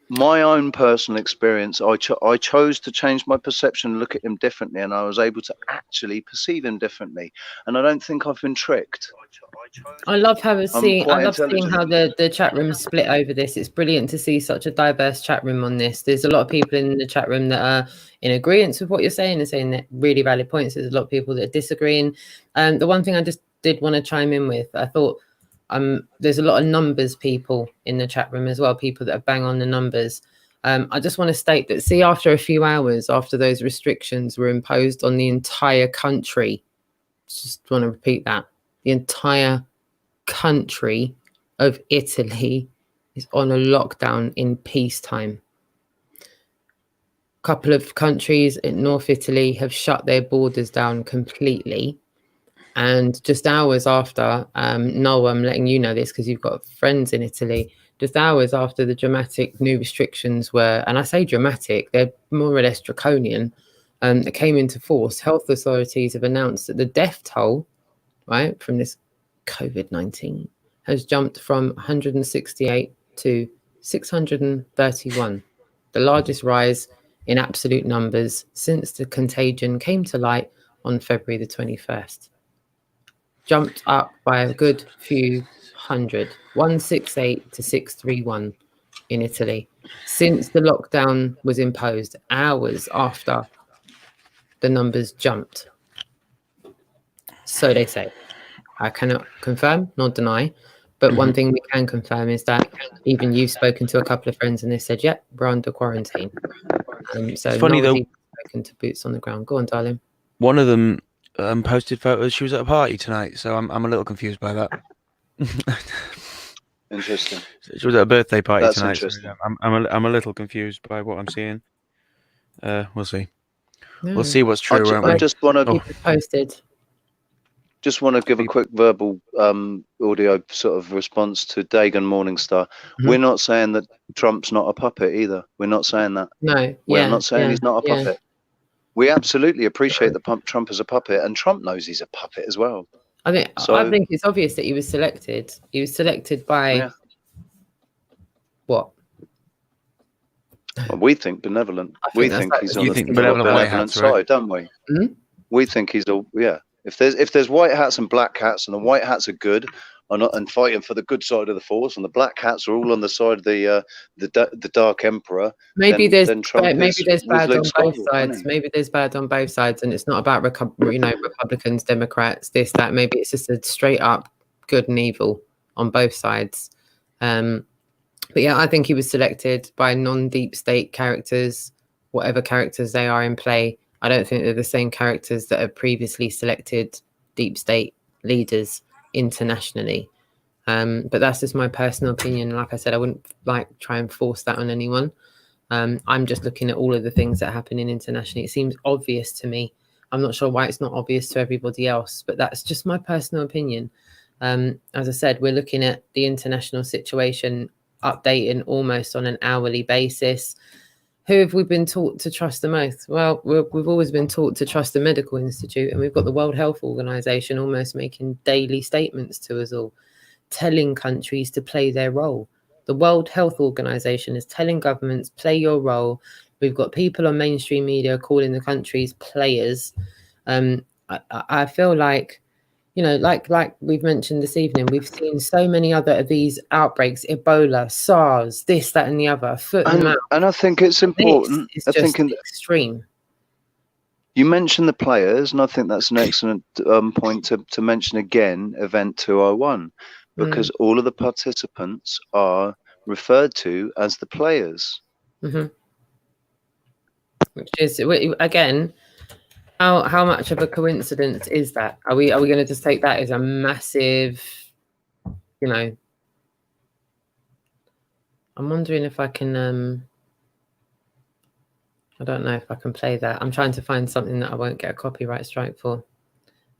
Speaker 1: my own personal experience, I chose to change my perception and look at him differently, and I was able to actually perceive him differently. And I don't think I've been tricked.
Speaker 2: I love seeing how the chat room split over this. It's brilliant to see such a diverse chat room on this. There's a lot of people in the chat room that are in agreement with what you're saying and saying that really valid points. There's a lot of people that are disagreeing. The one thing I just did want to chime in with, I thought there's a lot of numbers people in the chat room as well, people that are bang on the numbers. I just want to state that, see, after a few hours after those restrictions were imposed on the entire country, just want to repeat that, the entire country of Italy is on a lockdown in peacetime. A couple of countries in North Italy have shut their borders down completely. And just hours after, Noel, I'm letting you know this because you've got friends in Italy, just hours after the dramatic new restrictions were, and I say dramatic, they're more or less draconian, that came into force, health authorities have announced that the death toll, right, from this COVID-19 has jumped from 168 to 631, the largest rise in absolute numbers since the contagion came to light on February the 21st. Jumped up by a good few hundred, 168 to 631 in Italy, since the lockdown was imposed, hours after the numbers jumped. So they say. I cannot confirm nor deny, but one thing we can confirm is that even you've spoken to a couple of friends and they said, "Yep, we're under quarantine." So it's funny though. Spoken to boots on the ground. Go on, darling.
Speaker 3: One of them posted photos. She was at a party tonight, so I'm a little confused by that.
Speaker 1: Interesting.
Speaker 3: She was at a birthday party tonight.
Speaker 1: Interesting.
Speaker 3: So I'm a little confused by what I'm seeing. We'll see.
Speaker 2: No.
Speaker 3: We'll see what's true.
Speaker 1: I just want to
Speaker 2: keep it posted.
Speaker 1: Just want to give a quick verbal audio sort of response to Dagon Morningstar. We're not saying that Trump's not a puppet either. We're not saying that.
Speaker 2: No,
Speaker 1: we're not saying he's not a puppet. We absolutely appreciate that Trump is a puppet, and Trump knows he's a puppet as well.
Speaker 2: I think it's obvious that he was selected. He was selected by what?
Speaker 1: Well, we think benevolent. We think he's on the benevolent side, don't we? We think he's If there's white hats and black hats, and the white hats are good and fighting for the good side of the force, and the black hats are all on the side of the Dark Emperor.
Speaker 2: Maybe there's bad on both sides. Maybe there's bad on both sides, and it's not about Republicans, Democrats, this, that. Maybe it's just a straight up good and evil on both sides. But yeah, I think he was selected by non-deep state characters, whatever characters they are in play. I don't think they're the same characters that have previously selected deep state leaders internationally. But that's just my personal opinion. Like I said, I wouldn't try and force that on anyone. I'm just looking at all of the things that are happening internationally. It seems obvious to me. I'm not sure why it's not obvious to everybody else, but that's just my personal opinion. As I said, we're looking at the international situation, updating almost on an hourly basis. Who have we been taught to trust the most? Well, we've always been taught to trust the Medical Institute, and we've got the World Health Organization almost making daily statements to us all, telling countries to play their role. The World Health Organization is telling governments, play your role. We've got people on mainstream media calling the countries players. I feel like, like we've mentioned this evening, we've seen so many other of these outbreaks, Ebola, SARS, this, that, and the other, foot and mouth.
Speaker 1: And I think it's important.
Speaker 2: I think extreme.
Speaker 1: You mentioned the players, and I think that's an excellent point to mention again, Event 201, because all of the participants are referred to as the players.
Speaker 2: Which is, again, how much of a coincidence is that? Are we going to just take that as a massive, I'm wondering if I can, I don't know if I can play that. I'm trying to find something that I won't get a copyright strike for.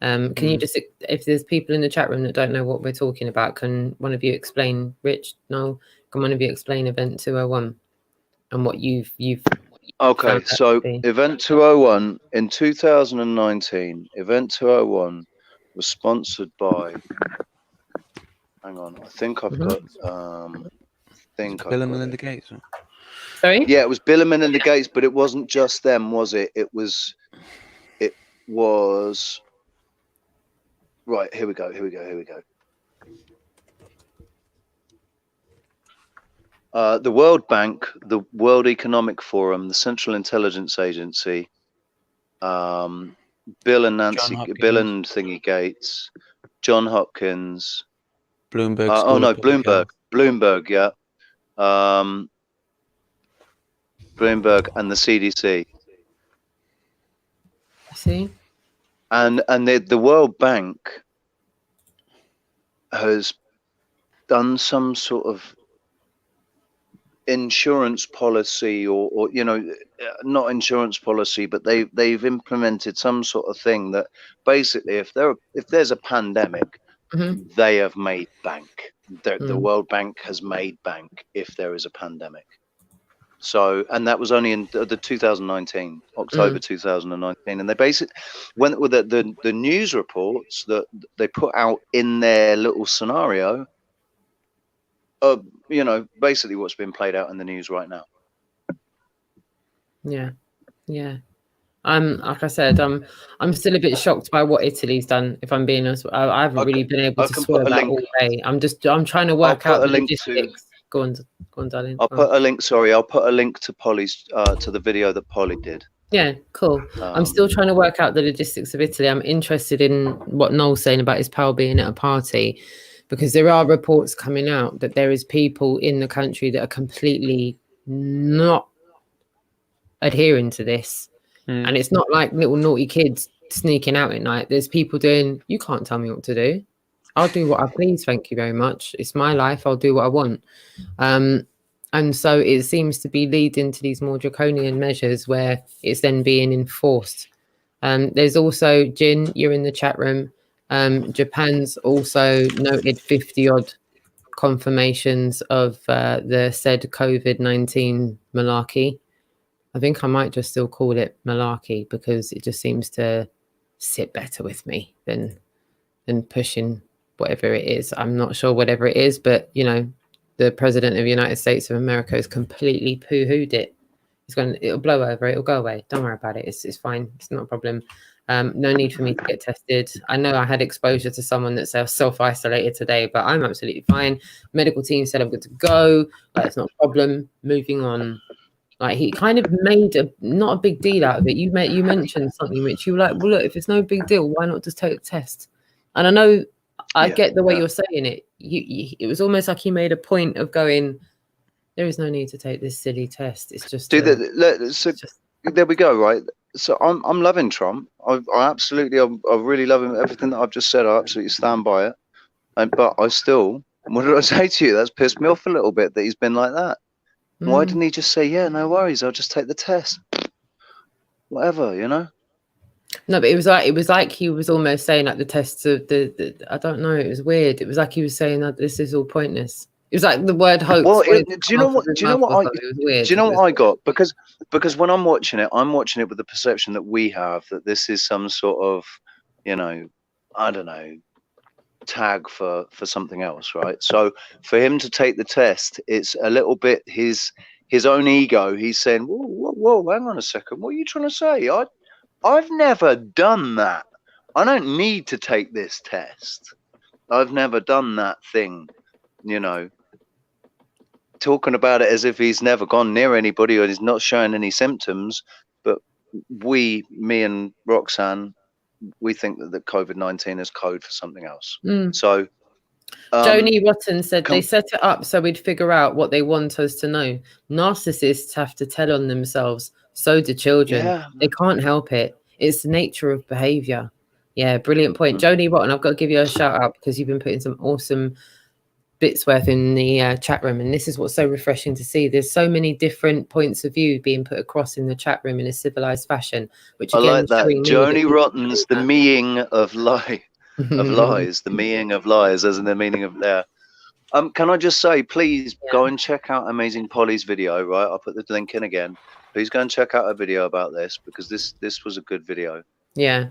Speaker 2: Can you just, if there's people in the chat room that don't know what we're talking about, can one of you explain, Rich? No, can one of you explain Event 201 and what you've
Speaker 1: Okay, so Event 201 in 2019, Event 201 was sponsored by, hang on, I think I've got,
Speaker 3: Bill and Melinda Gates. Right?
Speaker 2: Sorry?
Speaker 1: Yeah, it was Bill and Melinda Gates, but it wasn't just them, was it? It was, right, here we go. The World Bank, the World Economic Forum, the Central Intelligence Agency, Bill and Thingy Gates, John Hopkins,
Speaker 3: Bloomberg.
Speaker 1: Bloomberg, yeah, Bloomberg and the CDC.
Speaker 2: See,
Speaker 1: and the World Bank has done some sort of insurance policy or not insurance policy, but they've implemented some sort of thing that basically if there's a pandemic, they have made bank. The World Bank has made bank if there is a pandemic. So, and that was only in the 2019, October 2019, and they basically went with the news reports that they put out in their little scenario. Basically what's been played out in the news right now.
Speaker 2: Yeah. Like I said, I'm still a bit shocked by what Italy's done. If I'm being honest, I haven't really been able to swear that all day. I'm trying to work out the logistics. Go on, darling.
Speaker 1: I'll put a link to Polly's to the video that Polly did.
Speaker 2: Yeah, cool. I'm still trying to work out the logistics of Italy. I'm interested in what Noel's saying about his pal being at a party, because there are reports coming out that there is people in the country that are completely not adhering to this. And it's not like little naughty kids sneaking out at night. There's people doing, you can't tell me what to do. I'll do what I please. Thank you very much. It's my life. I'll do what I want. And so it seems to be leading to these more draconian measures where it's then being enforced. There's also, Jin, you're in the chat room. Japan's also noted 50 odd confirmations of the said COVID-19 malarkey. I think I might just still call it malarkey because it just seems to sit better with me than pushing whatever it is. I'm not sure whatever it is, but the president of the United States of America has completely poo-hooed it. It'll blow over, it'll go away. Don't worry about it. It's fine. It's not a problem. No need for me to get tested. I know I had exposure to someone that self-isolated today, but I'm absolutely fine. Medical team said I'm good to go. It's not a problem. Moving on. He kind of made not a big deal out of it. You mentioned something which you were like, well, look, if it's no big deal, why not just take the test? And I know I get the way you're saying it. It was almost like he made a point of going, there is no need to take this silly test. It's just
Speaker 1: there we go, right? So I'm loving Trump. I really love him. Everything that I've just said, I absolutely stand by it. But I still, what did I say to you? That's pissed me off a little bit that he's been like that. Why didn't he just say, yeah, no worries, I'll just take the test? Whatever, No,
Speaker 2: but it was like he was almost saying like the tests of the I don't know, it was weird. It was like he was saying that this is all pointless. It was like the word hoax.
Speaker 1: Well, do you know what I got? Because when I'm watching it with the perception that we have that this is some sort of, I don't know, tag for something else, right? So for him to take the test, it's a little bit his own ego. He's saying, whoa, hang on a second, what are you trying to say? I've never done that. I don't need to take this test. I've never done that thing, talking about it as if he's never gone near anybody or he's not showing any symptoms. But me and Roxanne, we think that the COVID-19 is code for something else. So
Speaker 2: Joni Rotten said they set it up so we'd figure out what they want us to know. Narcissists have to tell on themselves. So do children. Yeah. They can't help it. It's the nature of behavior. Yeah, brilliant point. Joni Rotten, I've got to give you a shout out because you've been putting some awesome Bitsworth in the chat room, and this is what's so refreshing to see. There's so many different points of view being put across in the chat room in a civilized fashion, which again,
Speaker 1: I like that. Joni Rotten's the meing of lies, the meing of lies, as in the meaning of there. Can I just say, please go and check out Amazing Polly's video, right? I'll put the link in again. Please go and check out a video about this, because this was a good video.
Speaker 2: Yeah.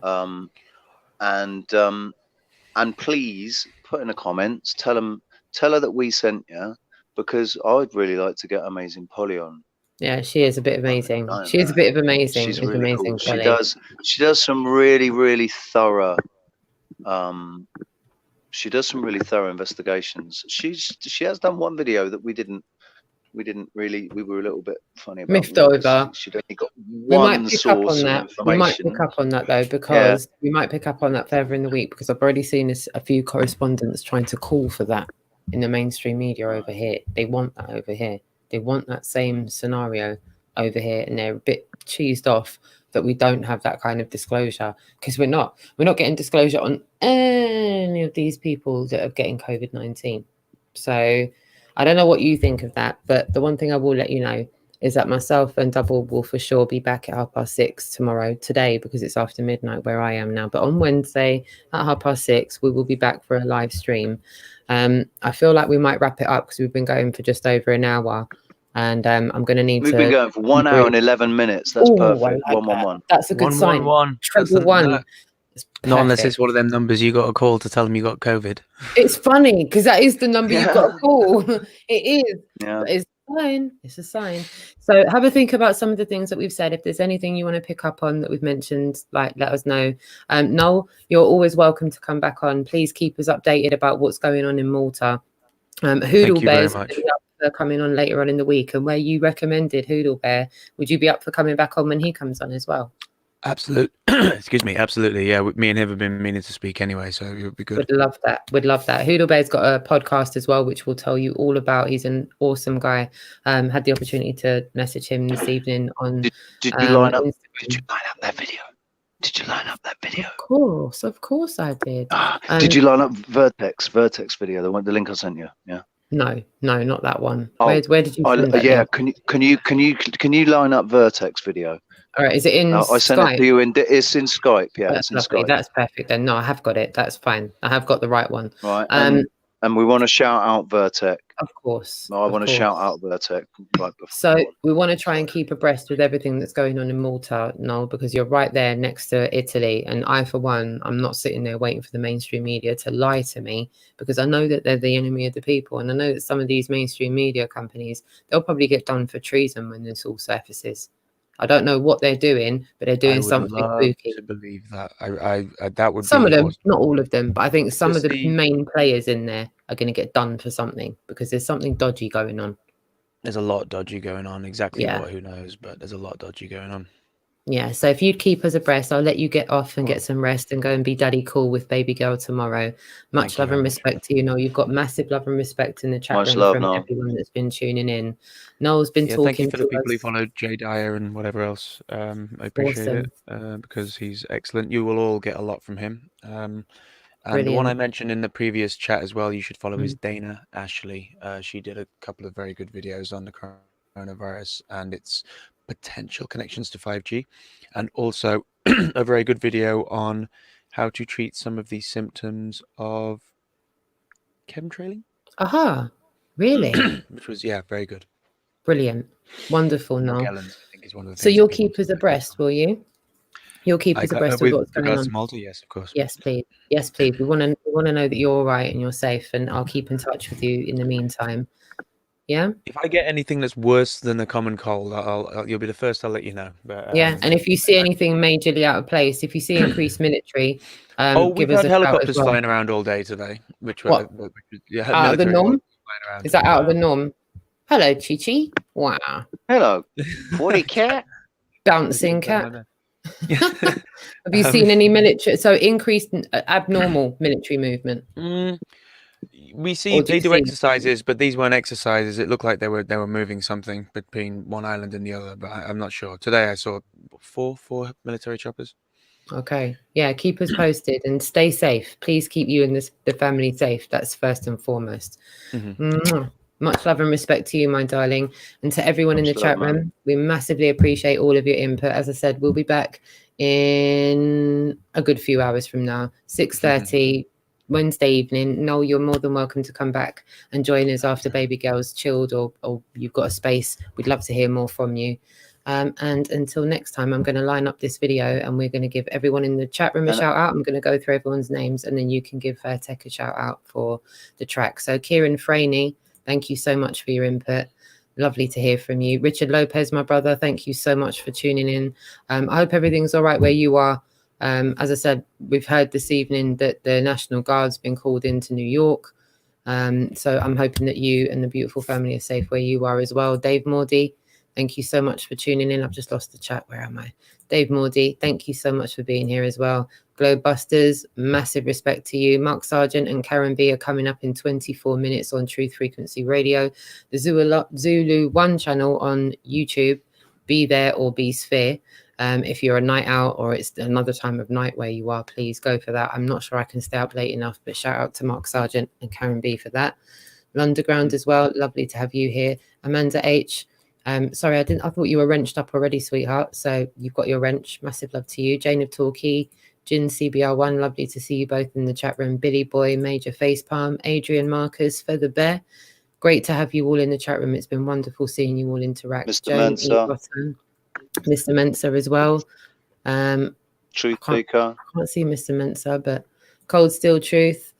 Speaker 1: And please put in the comments, tell her that we sent you, because I'd really like to get Amazing Polly on.
Speaker 2: Yeah, she is a bit amazing. She is a bit of amazing.
Speaker 1: She's really
Speaker 2: amazing.
Speaker 1: Cool. She does some really thorough. She does some really thorough investigations. She has done one video that we were a little bit funny about.
Speaker 2: Miffed over.
Speaker 1: She'd only got one source of information.
Speaker 2: We might pick up on that though, because we might pick up on that further in the week, because I've already seen a few correspondents trying to call for that in the mainstream media over here. They want that over here. They want that same scenario over here, and they're a bit cheesed off that we don't have that kind of disclosure, because we're not getting disclosure on any of these people that are getting COVID-19. So I don't know what you think of that, but the one thing I will let you know is that myself and Double will for sure be back at 6:30 tomorrow. Today, because it's after midnight where I am now, but on Wednesday at 6:30 we will be back for a live stream. I feel like we might wrap it up because we've been going for just over an hour, and I'm going to need
Speaker 1: We've been going for 1 hour and 11 minutes. That's perfect.
Speaker 2: Like
Speaker 1: 111.
Speaker 2: That's a good sign.
Speaker 3: 111.
Speaker 2: Treble one.
Speaker 3: Not unless it's one of them numbers you got to call to tell them you got COVID.
Speaker 2: It's funny because that is the number you've got to call. It is.
Speaker 1: Yeah.
Speaker 2: It's a sign. It's a sign. So have a think about some of the things that we've said. If there's anything you want to pick up on that we've mentioned, like, let us know. Noel, you're always welcome to come back on. Please keep us updated about what's going on in Malta. Hoodle Bear's coming on later on in the week, and where you recommended Hoodle Bear, would you be up for coming back on when he comes on as well?
Speaker 3: Absolutely. Excuse me. Absolutely. Yeah. Me and him have been meaning to speak anyway, so it would be good.
Speaker 2: Would love that. Hoodle Bear's got a podcast as well, which we'll tell you all about. He's an awesome guy. Had the opportunity to message him this evening on.
Speaker 1: Did you line up? Did you line up that video? Did you line up that video?
Speaker 2: Of course I did.
Speaker 1: Did you line up Vertex video? The link I sent you. Yeah.
Speaker 2: No, not that one. Where did you send that?
Speaker 1: Yeah. Can you line up Vertex video?
Speaker 2: All right, is it in
Speaker 1: I sent
Speaker 2: Skype?
Speaker 1: it to you it's in Skype. Yeah,
Speaker 2: that's
Speaker 1: it's in
Speaker 2: lovely.
Speaker 1: Skype.
Speaker 2: That's perfect then. No, I have got it. That's fine. I have got the right one.
Speaker 1: Right. And we want to shout out Vertex.
Speaker 2: Of course.
Speaker 1: I want to shout out Vertex right before.
Speaker 2: So we want to try and keep abreast with everything that's going on in Malta, Noel, because you're right there next to Italy. And I, for one, I'm not sitting there waiting for the mainstream media to lie to me, because I know that they're the enemy of the people. And I know that some of these mainstream media companies, they'll probably get done for treason when this all surfaces. I don't know what they're doing, but they're doing something spooky.
Speaker 3: To believe that, I that would
Speaker 2: some
Speaker 3: be
Speaker 2: of them,
Speaker 3: awesome.
Speaker 2: not all of them, but I think some of the main players in there are going to get done for something, because there's something dodgy going on.
Speaker 3: There's a lot dodgy going on. Exactly what? Who knows? But there's a lot dodgy going on.
Speaker 2: Yeah. So if you'd keep us abreast, I'll let you get off and get some rest and go and be daddy cool with baby girl tomorrow. Much love and respect to you, Noel. You've got massive love and respect in the chat room from everyone that's been tuning in. Noel's been talking.
Speaker 3: Thank you for the people who followed Jay Dyer and whatever else. I appreciate it because he's excellent. You will all get a lot from him. And the one I mentioned in the previous chat as well, you should follow is Dana Ashley. She did a couple of very good videos on the coronavirus and its potential connections to 5G, and also a very good video on how to treat some of the symptoms of chemtrailing.
Speaker 2: Really?
Speaker 3: Which was very good.
Speaker 2: Brilliant. Wonderful. Now,
Speaker 3: I think is one of the
Speaker 2: so you'll keep us abreast, will you? You'll keep us abreast of what's going on.
Speaker 3: Malta, yes, of course.
Speaker 2: Yes, please. Yes, please. We want to know that you're all right and you're safe, and I'll keep in touch with you in the meantime. Yeah.
Speaker 3: If I get anything that's worse than a common cold, you'll be the first. I'll let you know. But,
Speaker 2: and if you see anything majorly out of place, if you see increased military,
Speaker 3: we've had helicopters flying around all day today.
Speaker 2: Out of the norm? Is that out of the norm? Hello, Chi-Chi. Wow.
Speaker 1: Hello, 40 cat.
Speaker 2: Bouncing cat. Have you seen any military? So increased abnormal military movement.
Speaker 3: We see they do exercises, but these weren't exercises. It looked like they were moving something between one island and the other, but I'm not sure. Today I saw four military choppers.
Speaker 2: Okay. Yeah, keep us posted and stay safe. Please keep you and the family safe. That's first and foremost. Much love and respect to you, my darling. And to everyone in the chat room, we massively appreciate all of your input. As I said, we'll be back in a good few hours from now, 6:30 Wednesday evening. Noel, you're more than welcome to come back and join us after Baby Girl's chilled or you've got a space. We'd love to hear more from you. And until next time, I'm going to line up this video and we're going to give everyone in the chat room a shout out. I'm going to go through everyone's names and then you can give Tech a shout out for the track. So Kieran Franey, thank you so much for your input. Lovely to hear from you. Richard Lopez, my brother, thank you so much for tuning in. I hope everything's all right where you are. As I said, we've heard this evening that the National Guard's been called into New York. So I'm hoping that you and the beautiful family are safe where you are as well. Dave Mordy, thank you so much for tuning in. I've just lost the chat. Where am I? Dave Mordy, thank you so much for being here as well. Globe Busters, massive respect to you. Mark Sargent and Karen B are coming up in 24 minutes on Truth Frequency Radio. The Zulu 1 channel on YouTube, Be There or Be Sphere. If you're a night out or it's another time of night where you are, please go for that. I'm not sure I can stay up late enough, but shout out to Mark Sargent and Karen B for that. Lunderground as well, lovely to have you here. Amanda H, sorry, I thought you were wrenched up already, sweetheart. So you've got your wrench. Massive love to you. Jane of Torquay, Jin CBR1, lovely to see you both in the chat room. Billy Boy, Major Facepalm, Adrian Marcus, Feather Bear. Great to have you all in the chat room. It's been wonderful seeing you all interact.
Speaker 1: Mr.
Speaker 2: Joan
Speaker 1: Mensa.
Speaker 2: Mr. Mensa as well.
Speaker 1: Truth Speaker.
Speaker 2: I can't see Mr. Mensa, but Cold Steel Truth.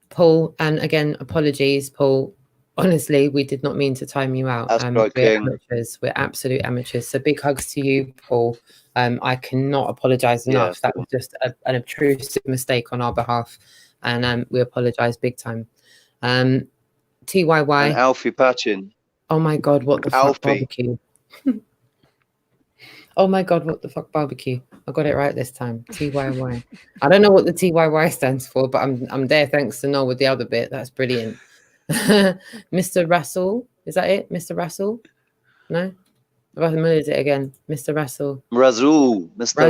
Speaker 2: Paul, and again, apologies, Paul. Honestly, we did not mean to time you out. We're amateurs. We're absolute amateurs. So big hugs to you, Paul. I cannot apologize enough. That was just an obtrusive mistake on our behalf. And we apologize big time. TYY.
Speaker 1: And Alfie Patchin.
Speaker 2: Oh my God, what the fuck barbecue? Oh my God, what the fuck barbecue? I got it right this time. TYY. I don't know what the TYY stands for, but I'm there thanks to Noel with the other bit. That's brilliant. Mr. Russell, is that it? Mr. Russell? No? I've admitted it again. Mr. Russell.
Speaker 1: Razul. Mr.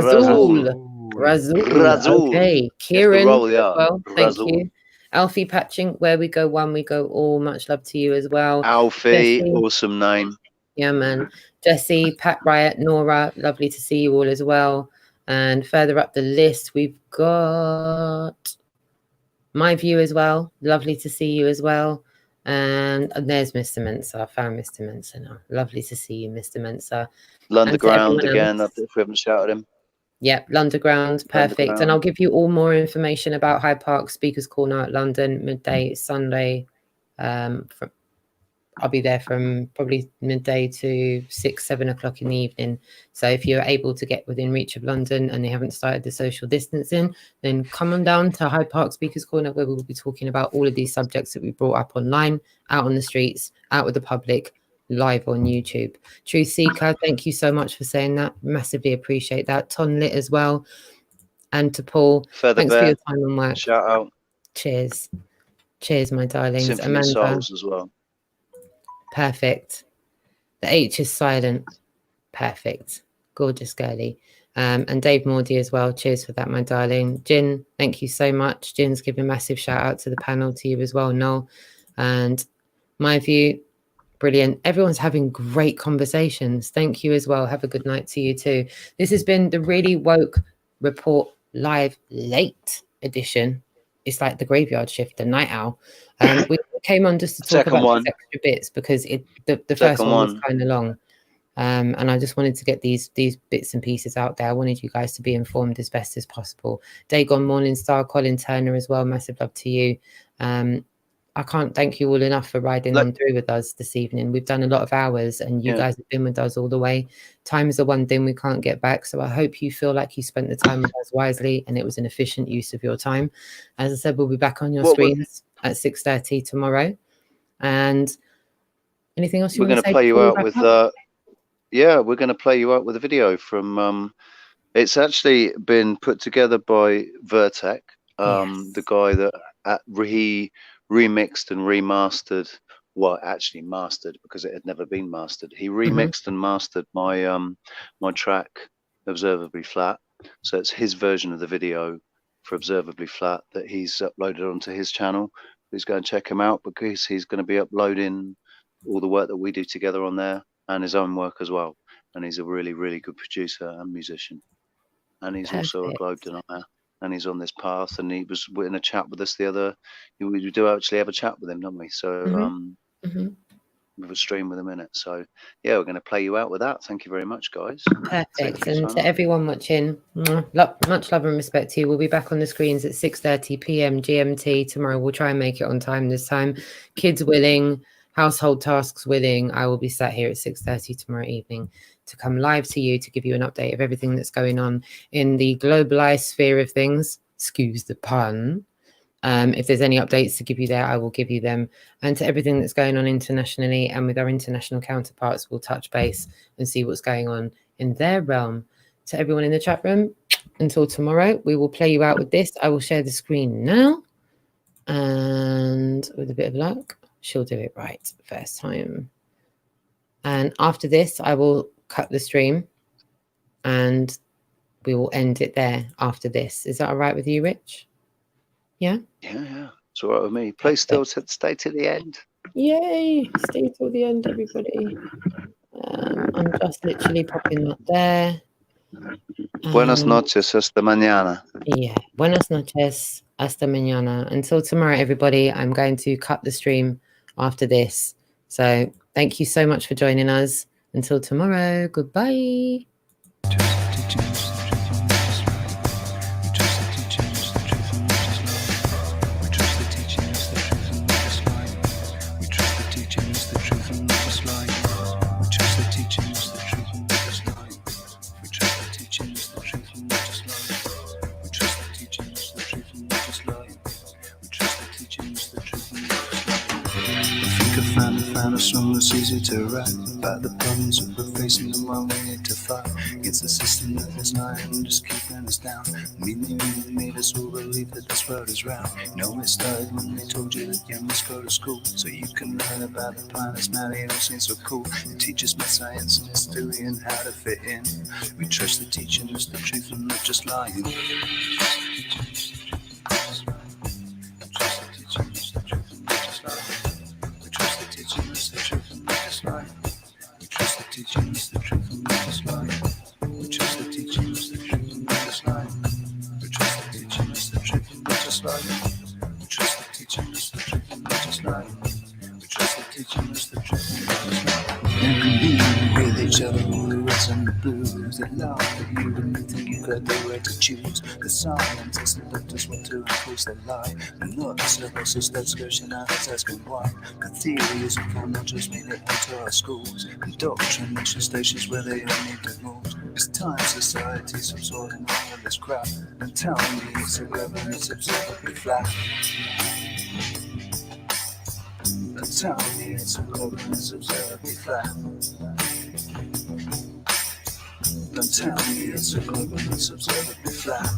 Speaker 2: Razul. Okay. Kieran, well, thank you. Alfie Patching, where we go one, we go all. Much love to you as well.
Speaker 1: Alfie, Jesse. Awesome name.
Speaker 2: Yeah, man. Jesse, Pat Riot, Nora, lovely to see you all as well. And further up the list, we've got My View as well. Lovely to see you as well. And there's Mr. Mensa. I found Mr. Mensa now. Lovely to see you, Mr. Mensa.
Speaker 1: Lunderground again, if we haven't shouted him.
Speaker 2: Yep, Lunderground, perfect. Lunderground. And I'll give you all more information about Hyde Park Speakers Corner at London, midday Sunday. I'll be there from probably midday to 6-7 o'clock in the evening. So if you're able to get within reach of London and they haven't started the social distancing, then come on down to Hyde Park Speakers Corner, where we'll be talking about all of these subjects that we brought up online, out on the streets, out with the public, live on YouTube. Truth Seeker, thank you so much for saying that. Massively appreciate that. Ton Lit as well. And to Paul, thanks for your time and work.
Speaker 1: Shout out.
Speaker 2: Cheers. Cheers, my darlings.
Speaker 1: Symphony
Speaker 2: Amanda.
Speaker 1: Souls as well.
Speaker 2: Perfect. The H is silent. Perfect. Gorgeous girly. And Dave Mordy as well. Cheers for that, my darling. Jin, thank you so much. Jin's giving a massive shout out to the panel, to you as well, Noel. And My View, brilliant. Everyone's having great conversations. Thank you as well. Have a good night to you too. This has been the Really Woke Report Live Late edition. It's like the graveyard shift, the night owl. We came on just to talk about these extra bits because the first one was kind of long. And I just wanted to get these bits and pieces out there. I wanted you guys to be informed as best as possible. Dagon Morningstar, Colin Turner as well. Massive love to you. I can't thank you all enough for riding on through with us this evening. We've done a lot of hours and you guys have been with us all the way. Time is the one thing we can't get back. So I hope you feel like you spent the time with us wisely and it was an efficient use of your time. As I said, we'll be back on your screens at 6:30 tomorrow. And anything else you want to say?
Speaker 1: We're going to play you out with, we're going to play you out with a video from, it's actually been put together by Vertec, the guy that he remixed and remastered, well, actually mastered because it had never been mastered. He remixed and mastered my my track Observably Flat, So it's his version of the video for Observably Flat that he's uploaded onto his channel. Please go and check him out, because he's going to be uploading all the work that we do together on there, and his own work as well. And he's a really, really good producer and musician. And he's also a globe denier. And he's on this path. And he was in a chat with us we do actually have a chat with him, don't we? So with a stream with him in it. So yeah, we're going to play you out with that. Thank you very much, guys.
Speaker 2: Perfect. And to everyone watching, much love and respect to you. We'll be back on the screens at 6:30 p.m. GMT tomorrow. We'll try and make it on time this time. Kids willing, household tasks willing. I will be sat here at 6:30 tomorrow evening to come live to you to give you an update of everything that's going on in the globalized sphere of things. Excuse the pun. If there's any updates to give you there, I will give you them. And to everything that's going on internationally and with our international counterparts, we'll touch base and see what's going on in their realm. To everyone in the chat room, until tomorrow, we will play you out with this. I will share the screen now. And with a bit of luck, she'll do it right first time. And after this, I will cut the stream and we will end it there after this. Is that all right with you, Rich? Yeah?
Speaker 1: Yeah. It's all right with me. Please still stay to the end.
Speaker 2: Yay. Stay till the end, everybody. I'm just literally popping that there.
Speaker 1: Buenas noches, hasta mañana.
Speaker 2: Yeah. Buenas noches, hasta mañana. Until tomorrow, everybody. I'm going to cut the stream after this. So thank you so much for joining us. Until tomorrow. Goodbye.
Speaker 8: A song that's easy to write about the problems that we're facing and why we need to fight against the system that is lying and just keeping us down. They made us all believe that this world is round. You know, it started when they told you that you must go to school so you can learn about the planets. Now they don't seem so cool. They teach us about science and history and how to fit in. We trust the teaching is the truth and not just lying. The love that you and me think you got the right to choose. The scientists and doctors want to increase their life, and not the services that's scourging out us asking why. The theories of cannot just made it onto our schools. Indoctrination stations where they don't need the rules. It's time society's absorbing all of this crap. And tell me it's a global and it's observably flat. And tell me it's a global and it's observably flat. Don't tell me it's a global and it's observably flat.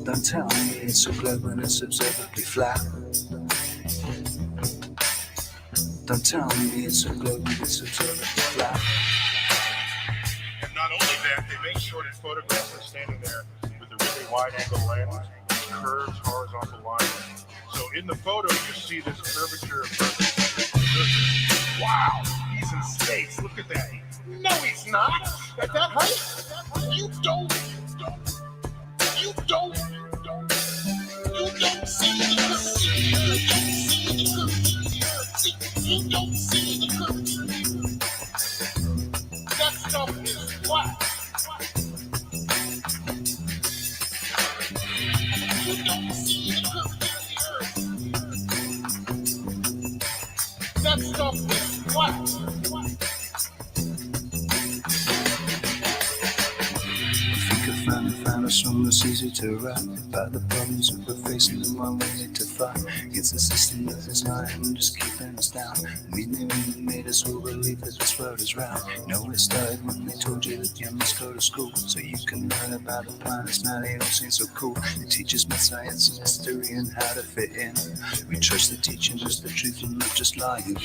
Speaker 8: Don't tell me it's a global and it's observably flat. Don't tell me it's a global and it's observably flat.
Speaker 4: And not only that, they make shorted photographs of standing there with a really wide angle lens, curves, horizontal lines. So in the photo, you see this curvature of Earth. Wow, he's in space. Look at that. No, he's not. At that height, you don't see the curve. You don't see the curve. That stuff is flat. You don't see the curve of the Earth. That stuff is flat.
Speaker 8: Found a song that's easy to write about the problems that we're facing and why we need to fight against the system that is lying and just keeping us down. We made us all believe that this world is round. You know, it started when they told you that you must go to school so you can learn about the planets. Now they don't seem so cool. They teach us about science and history and how to fit in. We trust the teaching is the truth and not just lying.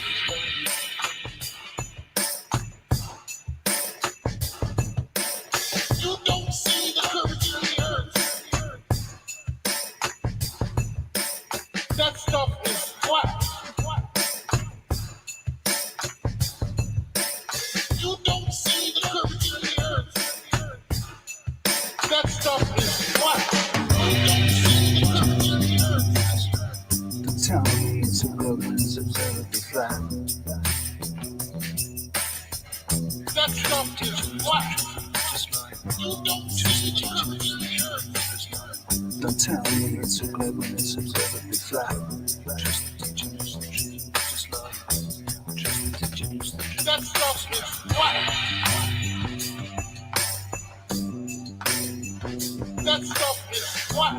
Speaker 4: stuff is black. You don't see the curvature of the earth.
Speaker 8: Don't tell me it's a globe and it's observably flat. Trust the teacher, just love. Trust the teacher,
Speaker 4: that stuff is black. That stuff is black.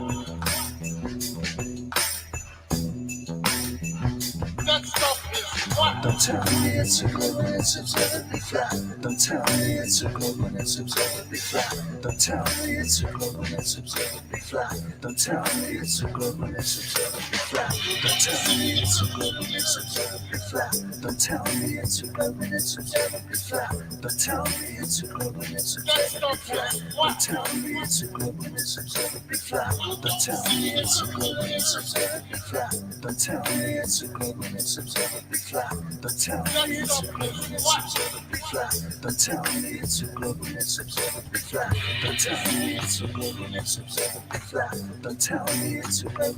Speaker 4: That stuff is black.
Speaker 8: Don't tell me it's a globe and it's observably flat. Don't tell me it's a globe and it's observably flat. Don't tell me it's a globe and it's observably flat. Don't tell me it's a globe and it's observably flat. Don't tell me it's a globe and it's observably flat. Don't tell me it's a globe and it's observably flat. Don't tell me it's a globe and it's observably flat. Don't tell me it's a globe and it's observably flat. Don't tell me it's a globe and it's observably flat. Don't tell me it's a globe and it's observably flat. Don't tell me it's a globe and it's observably flat. Don't tell me it's a globe and it's observably flat. Don't tell me it's a globe and it's observably flat. Don't tell me it's a globe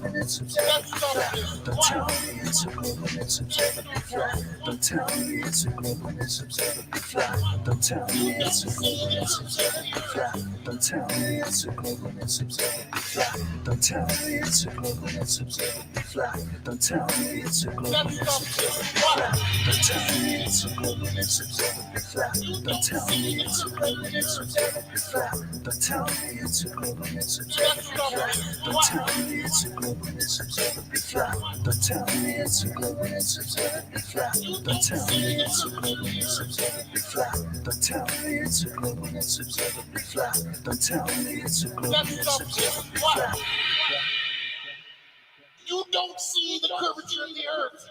Speaker 8: and it's observably flat. Don't tell me it's a globe and it's observably flat. Don't tell me it's a globe and it's observably flat. Don't tell me it's a globe and it's observably flat. Don't tell me it's a globe and it's observably flat. Don't tell me it's a globe and it's observably flat. Don't tell me it's a globe and it's observably flat. Don't tell me it's a globe and it's observably flat. Don't tell me it's a globe and it's observably flat. Don't tell me it's a globe and it's observably flat. Don't tell me it's a globe and it's observably flat. Don't tell me it's a globe and it's observably flat. Don't tell me it's a globe and it's observably flat. Don't tell me it's a globe and it's observably flat. Don't tell me it's a globe and it's observably flat.
Speaker 4: You don't see the curvature of the earth.